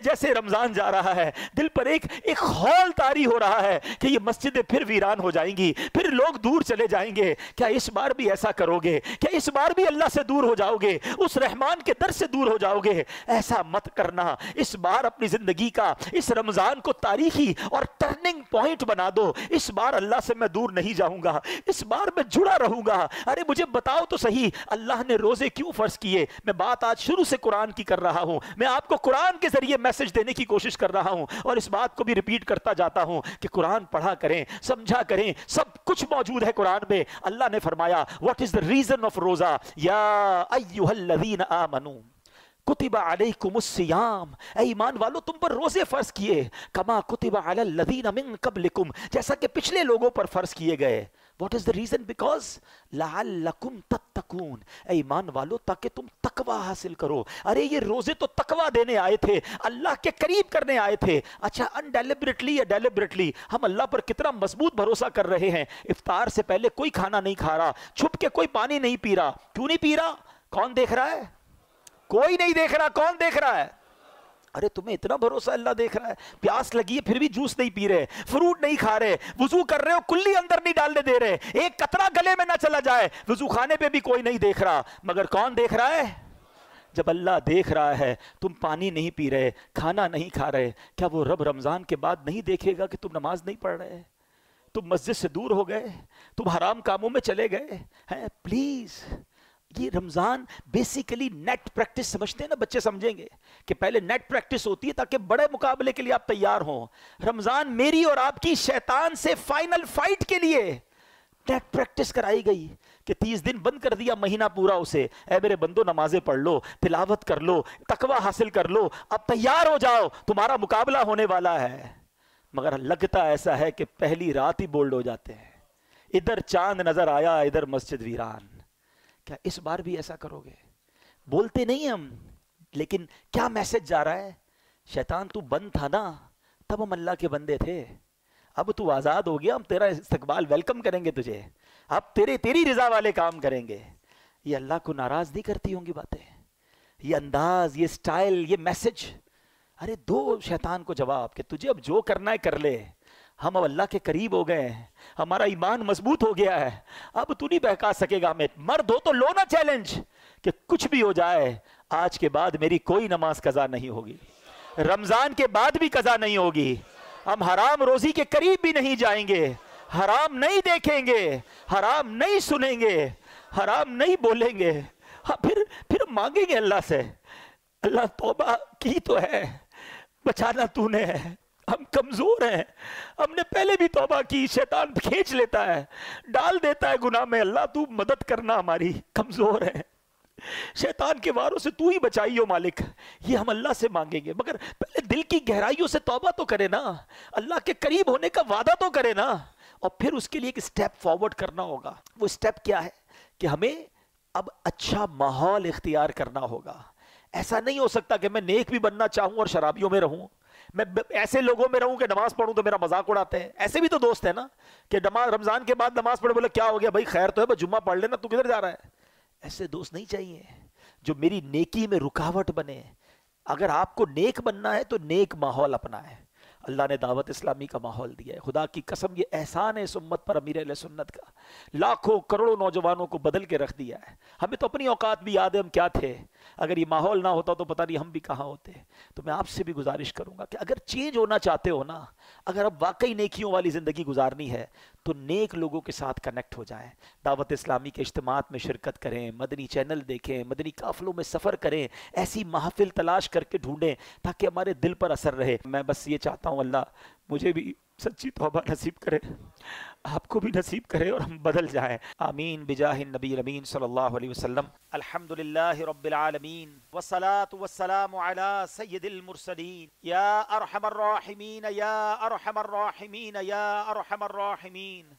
جیسے رمضان جا رہا ہے دل پر ایک خول طاری ہو رہا ہے کہ یہ مسجدیں پھر ویران ہو جائیں گی، پھر لوگ دور چلے جائیں گے، کیا اس بار بھی ایسا کرو گے؟ کیا اس بار بھی اللہ سے دور ہو جاؤ گے، اس رحمان کے در سے دور ہو جاؤ گے؟ ایسا مت کرنا، اس بار اپنی زندگی کا اس رمضان کو تاریخی اور ٹرننگ پوائنٹ بنا دو، اس بار اللہ سے میں دور نہیں جاؤں گا، اس بار میں جڑا رہوں گا۔ ارے مجھے بتاؤ تو صحیح اللہ نے روزے کیوں فرض کیے؟ میں بات آج شروع سے قرآن کی کر رہا ہوں، میں آپ کو قرآن کے ذریعے میسج دینے کی کوشش کر رہا ہوں اور اس بات کو بھی ریپیٹ کرتا جاتا ہوں کہ قرآن پڑھا کریں، سمجھا کریں، سب کچھ موجود ہے قرآن میں۔ اللہ نے فرمایا what is the reason of روزہ، یا ایھا الذین آمنوا کتب علیکم الصیام، اے ایمان والو تم پر روزے فرض کیے، کما کتب علی الذین من قبلکم، جیسا کہ پچھلے لوگوں پر فرض کیے گئے۔ What is the reason؟ Because لعلکم تتقون، اے ایمان والو تاکہ تم تقوی حاصل کرو۔ ارے یہ روزے تو تقوی دینے آئے تھے، اللہ کے قریب کرنے آئے تھے۔ اچھا انڈیلیبریٹلی یا ڈیلیبریٹلی ہم اللہ پر کتنا مضبوط بھروسہ کر رہے ہیں۔ افطار سے پہلے کوئی کھانا نہیں کھا رہا، چھپ کے کوئی پانی نہیں پی رہا۔ کیوں نہیں پی رہا؟ کون دیکھ رہا ہے؟ کوئی نہیں دیکھ رہا۔ کون دیکھ رہا ہے؟ ارے تمہیں اتنا بھروسہ اللہ دیکھ رہا ہے، پیاس لگی ہے پھر بھی جوس نہیں پی رہے، فروٹ نہیں کھا رہے، وضو کر رہے ہو کلی اندر نہیں ڈالنے دے رہے، ایک قطرہ گلے میں نہ چلا جائے، وضو خانے پہ بھی کوئی نہیں دیکھ رہا، مگر کون دیکھ رہا ہے؟ جب اللہ دیکھ رہا ہے تم پانی نہیں پی رہے، کھانا نہیں کھا رہے، کیا وہ رب رمضان کے بعد نہیں دیکھے گا کہ تم نماز نہیں پڑھ رہے، تم مسجد سے دور ہو گئے، تم حرام کاموں میں چلے گئے ہیں؟ پلیز یہ رمضان بیسیکلی نیٹ پریکٹس سمجھتے ہیں نا، بچے سمجھیں گے کہ پہلے نیٹ پریکٹس ہوتی ہے تاکہ بڑے مقابلے کے لیے آپ تیار ہوں۔ رمضان میری اور آپ کی شیطان سے فائنل فائٹ کے لیے نیٹ پریکٹس کرائی گئی کہ 30 دن بند کر دیا، مہینہ پورا اسے، اے میرے بندو نمازیں پڑھ لو، تلاوت کر لو، تقوی حاصل کر لو، اب تیار ہو جاؤ، تمہارا مقابلہ ہونے والا ہے۔ مگر لگتا ایسا ہے کہ پہلی رات ہی بولڈ ہو جاتے ہیں، ادھر چاند نظر آیا ادھر مسجد ویران۔ کیا اس بار بھی ایسا کرو گے؟ بولتے نہیں ہم، لیکن کیا میسج جا رہا ہے؟ شیطان تو بند تھا نا، تب ہم اللہ کے بندے تھے، اب تو آزاد ہو گیا، ہم تیرا استقبال ویلکم کریں گے تجھے، اب تیری رضا والے کام کریں گے۔ یہ اللہ کو ناراض نہیں کرتی ہوں گی باتیں؟ یہ انداز، یہ سٹائل، یہ میسج، ارے دو شیطان کو جواب کہ تجھے اب جو کرنا ہے کر لے، ہم اب اللہ کے قریب ہو گئے ہیں، ہمارا ایمان مضبوط ہو گیا ہے، اب تو نہیں بہکا سکے گا ہمیں۔ مرد ہو تو لو نا چیلنج کہ کچھ بھی ہو جائے آج کے بعد میری کوئی نماز قضا نہیں ہوگی، رمضان کے بعد بھی قضا نہیں ہوگی، ہم حرام روزی کے قریب بھی نہیں جائیں گے، حرام نہیں دیکھیں گے، حرام نہیں سنیں گے، حرام نہیں بولیں گے۔ ہاں پھر مانگیں گے اللہ سے، اللہ توبہ کی تو ہے، بچانا تو نے ہے، ہم کمزور ہیں، ہم نے پہلے بھی توبہ کی، شیطان کھینچ لیتا ہے، ڈال دیتا ہے گناہ میں، اللہ تو مدد کرنا، ہماری کمزور ہے، شیطان کے واروں سے تو ہی بچائیو مالک۔ یہ ہم اللہ سے مانگیں گے، مگر پہلے دل کی گہرائیوں سے توبہ تو کرے نا، اللہ کے قریب ہونے کا وعدہ تو کرے نا، اور پھر اس کے لیے ایک سٹیپ فارورڈ کرنا ہوگا۔ وہ سٹیپ کیا ہے کہ ہمیں اب اچھا ماحول اختیار کرنا ہوگا۔ ایسا نہیں ہو سکتا کہ میں نیک بھی بننا چاہوں اور شرابیوں میں رہوں، میں ایسے لوگوں میں رہوں کہ نماز پڑھوں تو میرا مذاق اڑاتے ہیں۔ ایسے بھی تو دوست ہیں نا کہ رمضان کے بعد نماز پڑھے، بولے کیا ہو گیا بھائی، خیر تو ہے، بس جمعہ پڑھ لینا، تو کدھر جا رہا ہے؟ ایسے دوست نہیں چاہیے جو میری نیکی میں رکاوٹ بنے۔ اگر آپ کو نیک بننا ہے تو نیک ماحول اپنا ہے۔ اللہ نے دعوت اسلامی کا ماحول دیا ہے، خدا کی قسم یہ احسان ہے اس امت پر، امیر اہل سنت کا، لاکھوں کروڑوں نوجوانوں کو بدل کے رکھ دیا ہے۔ ہمیں تو اپنی اوقات بھی یاد ہے ہم کیا تھے، اگر یہ ماحول نہ ہوتا تو پتہ نہیں ہم بھی کہاں ہوتے۔ تو میں آپ سے بھی گزارش کروں گا کہ اگر چینج ہونا چاہتے ہو نا، اگر اب واقعی نیکیوں والی زندگی گزارنی ہے تو نیک لوگوں کے ساتھ کنیکٹ ہو جائیں، دعوت اسلامی کے اجتماعات میں شرکت کریں، مدنی چینل دیکھیں، مدنی قافلوں میں سفر کریں، ایسی محافل تلاش کر کے ڈھونڈیں تاکہ ہمارے دل پر اثر رہے۔ میں بس یہ چاہتا ہوں اللہ مجھے بھی سچی توبہ نصیب کرے، آپ کو بھی نصیب کرے، اور ہم بدل جائیں۔ آمین بجاہ النبی الامین صلی اللہ علیہ وسلم۔ الحمدللہ رب العالمین والصلاة والسلام علی سید المرسلین، یا ارحم الراحمین یا ارحم الراحمین یا ارحم الراحمین،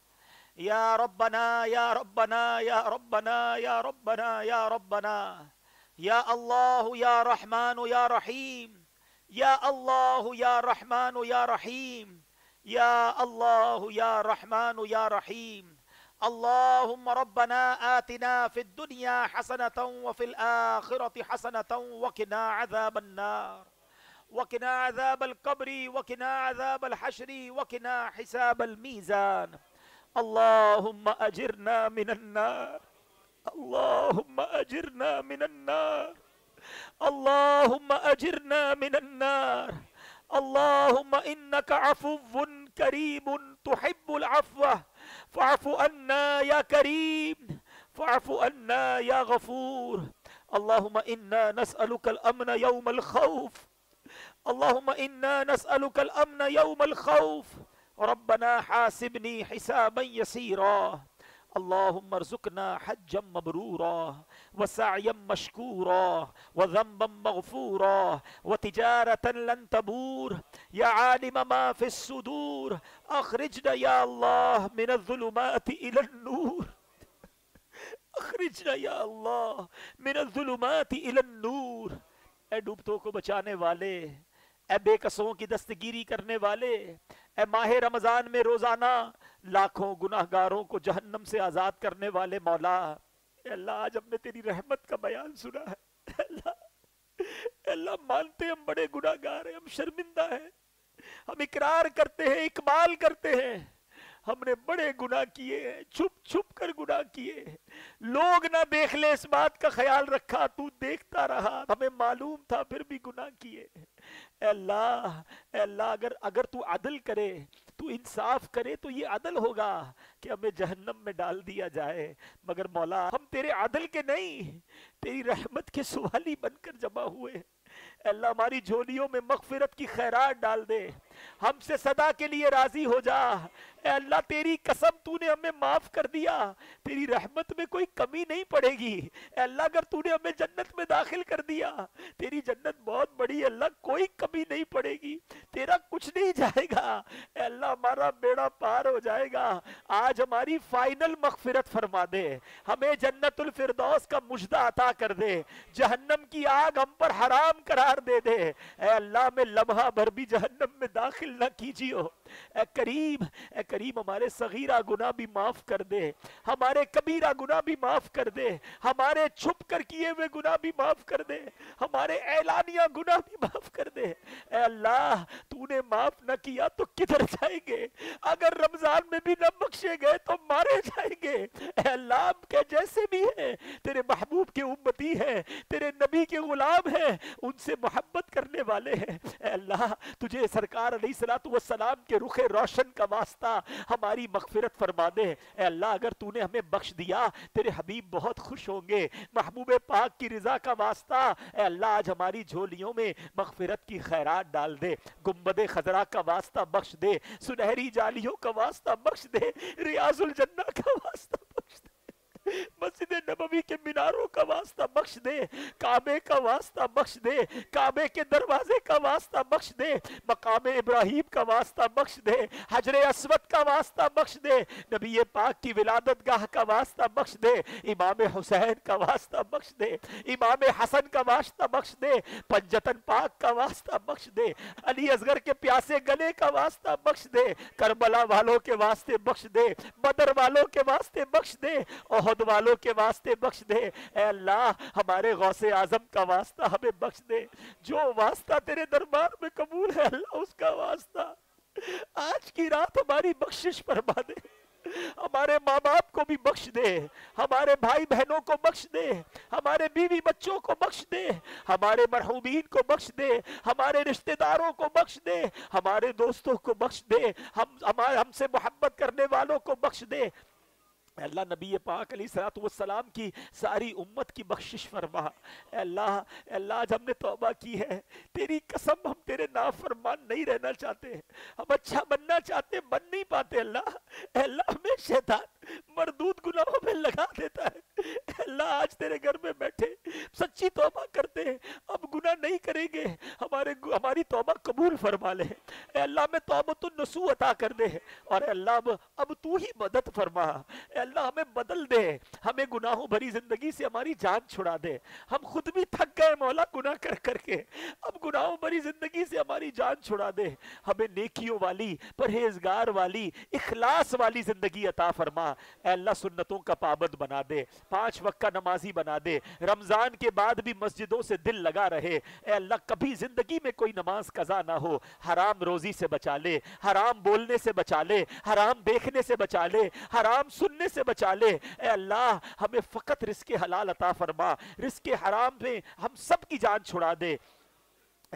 یا ربنا یا ربنا یا ربنا یا ربنا یا ربنا، یا اللہ یا رحمان یا رحیم، یا اللہ یا رحمان یا رحیم، یا اللہ یا رحمان یا رحیم۔ اللہم ربنا آتنا فی الدنیا حسنة وفی الآخرة حسنة وقنا عذاب النار، وقنا عذاب القبر، وقنا عذاب الحشر، وقنا حساب الميزان۔ اللہم اجرنا من النار، اللہم اجرنا من النار، اللہم اجرنا من النار۔ اللہم انک عفو کریم تحب العفو فاعف عنا یا کریم، فاعف عنا یا غفور۔ اللہم انا نسألک الامن یوم الخوف، اللہم انا نسألک الامن یوم الخوف ربنا حاسبنی حسابا یسیرا اللہم ارزقنا حجا مبرورا وسعیا مشکورا وذنبا مغفورا وتجارتا لن تبور یا عالم ما فی الصدور اخرجنا یا اللہ من الظلمات الى النور اخرجنا یا اللہ من الظلمات الى النور. اے ڈوبتوں کو بچانے والے، اے بے قصوں کی دستگیری کرنے والے، اے ماہ رمضان میں روزانہ لاکھوں گناہگاروں کو جہنم سے آزاد کرنے والے مولا، اے اللہ آج ہم نے تیری رحمت کا بیان سنا ہے. اے اللہ مانتے ہم بڑے گناہگار ہیں، ہم شرمندہ ہیں، ہم اقرار کرتے ہیں، اقبال کرتے ہیں ہم نے بڑے گناہ کیے ہیں، چھپ چھپ کر گناہ کیے ہیں، لوگ نہ دیکھ لے اس بات کا خیال رکھا، تو دیکھتا رہا، ہمیں معلوم تھا پھر بھی گناہ کیے. اے اللہ اگر تو عدل کرے، تو انصاف کرے تو یہ عدل ہوگا کہ ہمیں جہنم میں ڈال دیا جائے، مگر مولا ہم تیرے عدل کے نہیں، تیری رحمت کے سوالی بن کر جمع ہوئے. اے اللہ ہماری جھولیوں میں مغفرت کی خیرات ڈال دے، ہم سے صدا کے لیے راضی ہو جا. اے اللہ تیری قسم تو نے ہمیں معاف کر دیا، تیری رحمت میں کوئی کمی نہیں پڑے گی. اے اللہ اگر تو نے ہمیں جنت میں داخل کر دیا، تیری جنت بہت بڑی ہے اللہ، کوئی کمی نہیں پڑے گی، تیرا کچھ نہیں جائے گا. اے اللہ ہمارا بیڑا پار ہو جائے گا. آج ہماری فائنل مغفرت فرما دے، ہمیں جنت الفردوس کا مژدہ عطا کر دے، جہنم کی آگ ہم پر حرام قرار دے دے. اے اللہ میں لمحہ بھر بھی جہنم میں داخل نہ کیجیو. اے کریم ہمارے صغیرہ گناہ بھی معاف کر دے، ہمارے کبیرہ گناہ بھی معاف کر دے، ہمارے چھپ کر کیے ہوئے گناہ بھی معاف کر دے، ہمارے اعلانیہ گناہ بھی معاف کر دے. اے اللہ تو نے معاف نہ کیا تو کدھر جائیں گے؟ اگر رمضان میں بھی نہ بخشے گئے تو مارے جائیں گے. اے اللہ ہم کے جیسے بھی ہیں، تیرے محبوب کے امتی ہیں، تیرے نبی کے غلام ہیں، ان سے محبت کرنے والے ہیں. اے اللہ تجھے سرکار علیہ السلام کے رخ روشن کا واسطہ ہماری مغفرت فرما دے. اے اللہ اگر تو نے ہمیں بخش دیا تیرے حبیب بہت خوش ہوں گے. محبوب پاک کی رضا کا واسطہ اے اللہ آج ہماری جھولیوں میں مغفرت کی خیرات ڈال دے. گنبد خضرا کا واسطہ بخش دے، سنہری جالیوں کا واسطہ بخش دے، ریاض الجنہ کا واسطہ بخش دے، مسجد نبوی کے میناروں کا واسطہ بخش دے، کعبے کا واسطہ بخش دے، کعبے کے دروازے کا واسطہ بخش دے، مقام ابراہیم کا واسطہ بخش دے، حجر اسود کا واسطہ بخش دے، نبی پاک کی ولادت گاہ کا واسطہ بخش دے، امام حسین کا واسطہ بخش دے، امام حسن کا واسطہ بخش دے، پنجتن پاک کا واسطہ بخش دے، علی اصغر کے پیاسے گلے کا واسطہ بخش دے، کربلا والوں کے واسطے بخش دے، بدر والوں کے واسطے بخش دے، احد والوں کے واسطے بخش دے. اے اللہ ہمارے غوث اعظم کا واسطہ ہمیں بخش دے، جو واسطہ تیرے دربار میں قبول ہے اللہ اس کا واسطہ آج کی رات ہماری بخشش فرما دے. ہمارے ماں باپ کو بھی بخش دے، ہمارے بھائی بہنوں کو بخش دے، ہمارے بیوی بچوں کو بخش دے، ہمارے مرحومین کو بخش دے، ہمارے رشتہ داروں کو بخش دے، ہمارے دوستوں کو بخش دے، ہم سے محبت کرنے والوں کو بخش دے. اے اللہ نبی پاک علیہ السلام کی ساری امت کی بخشش فرما. اے اللہ آج ہم نے توبہ کی ہے، تیری قسم ہم تیرے نافرمان نہیں رہنا چاہتے، ہم اچھا بننا چاہتے بن نہیں پاتے. اے اللہ ہمیں شیطان مردود گناہوں میں لگا دیتا ہے. اے اللہ آج تیرے گھر میں بیٹھے سچی توبہ کرتے ہیں، اب گناہ نہیں کریں گے، ہماری توبہ قبول فرما لے. اے اللہ ہمیں توبۃ النصوح عطا کر دے، اور اے اللہ اب تو ہی مدد فرما. اے اللہ ہمیں بدل دے، ہمیں گناہوں بھری زندگی سے ہماری جان چھڑا دے. ہم خود بھی تھک گئے مولا گناہ کر کر کے، اب گناہوں بھری زندگی سے ہماری جان چھڑا دے. ہمیں نیکیوں والی، پرہیزگار والی، اخلاص والی زندگی عطا فرما. اے اللہ سنتوں کا پابند بنا دے، 5 وقت کا نمازی بنا دے، رمضان کے بعد بھی مسجدوں سے دل لگا رہے. اے اللہ کبھی زندگی میں کوئی نماز قضا نہ ہو. حرام روزی سے بچا لے، حرام بولنے سے بچا لے، حرام دیکھنے سے بچا لے، حرام سننے سے بچا لے. اے اللہ ہمیں فقط رزق حلال عطا فرما، رزق حرام میں ہم سب کی جان چھڑا دے.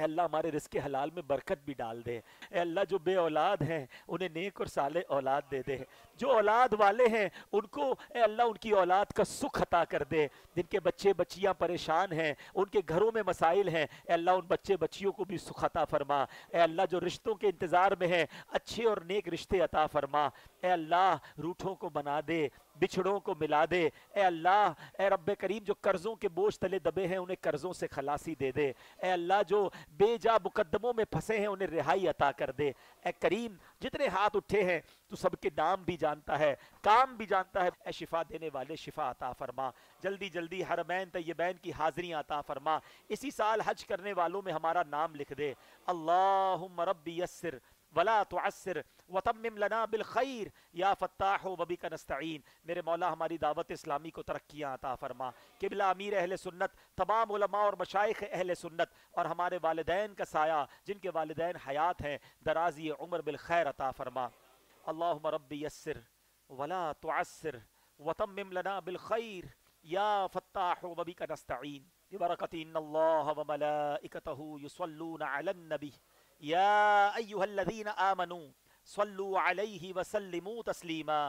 اے اللہ ہمارے رزق حلال میں برکت بھی ڈال دے، اے اللہ جو بے اولاد ہیں انہیں نیک اور صالح اولاد دے دے، جو اولاد والے ہیں ان کو اے اللہ ان کی اولاد کا سکھ عطا کر دے، جن کے بچے بچیاں پریشان ہیں، ان کے گھروں میں مسائل ہیں، اے اللہ ان بچے بچیوں کو بھی سکھ عطا فرما، اے اللہ جو رشتوں کے انتظار میں ہیں اچھے اور نیک رشتے عطا فرما، اے اللہ روٹھوں کو بنا دے، بچھڑوں کو ملا دے، اے اللہ اے رب کریم جو قرضوں کے بوجھ تلے دبے ہیں انہیں قرضوں سے خلاصی دے دے، اے اللہ جو بے جا مقدموں میں پھنسے ہیں انہیں رہائی عطا کر دے، اے کریم جتنے ہاتھ اٹھے ہیں تو سب کے نام بھی جانتا ہے، کام بھی جانتا ہے، اے شفا دینے والے شفا عطا فرما، جلدی جلدی حرمین طیبین کی حاضریاں عطا فرما، اسی سال حج کرنے والوں میں ہمارا نام لکھ دے، اللہم ربی یسر ولا تعسر وتمم لنا بالخیر یا فتاح وبک نستعین، میرے مولا ہماری دعوت اسلامی کو ترقیاں عطا فرما، قبلہ امیر اہل سنت، تمام علماء اور مشائخ اہل سنت اور ہمارے والدین کا سایہ جن کے والدین حیات ہیں درازی عمر بالخیر عطا فرما، اللہم ربی یسر ولا تعسر وتمم لنا بالخیر یا فتاح وبک نستعین ببرکت ان اللہ وملائکتہ یصلون علی النبی یا ایہا الذین آمنوا صلوا علیہ وسلموا تسلیما،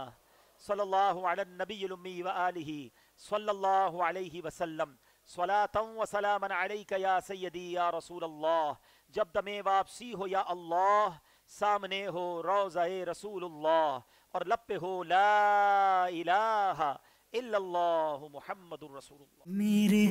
صلی اللہ علی النبی الامی وآلہ صلی اللہ علیہ وسلم، صلاة و سلاما علیک یا سیدی یا رسول اللہ، جب دم واپسی ہو یا اللہ، سامنے ہو روضہ رسول اللہ اور لب پہ ہو لا الہ الا اللہ محمد رسول اللہ۔
میرے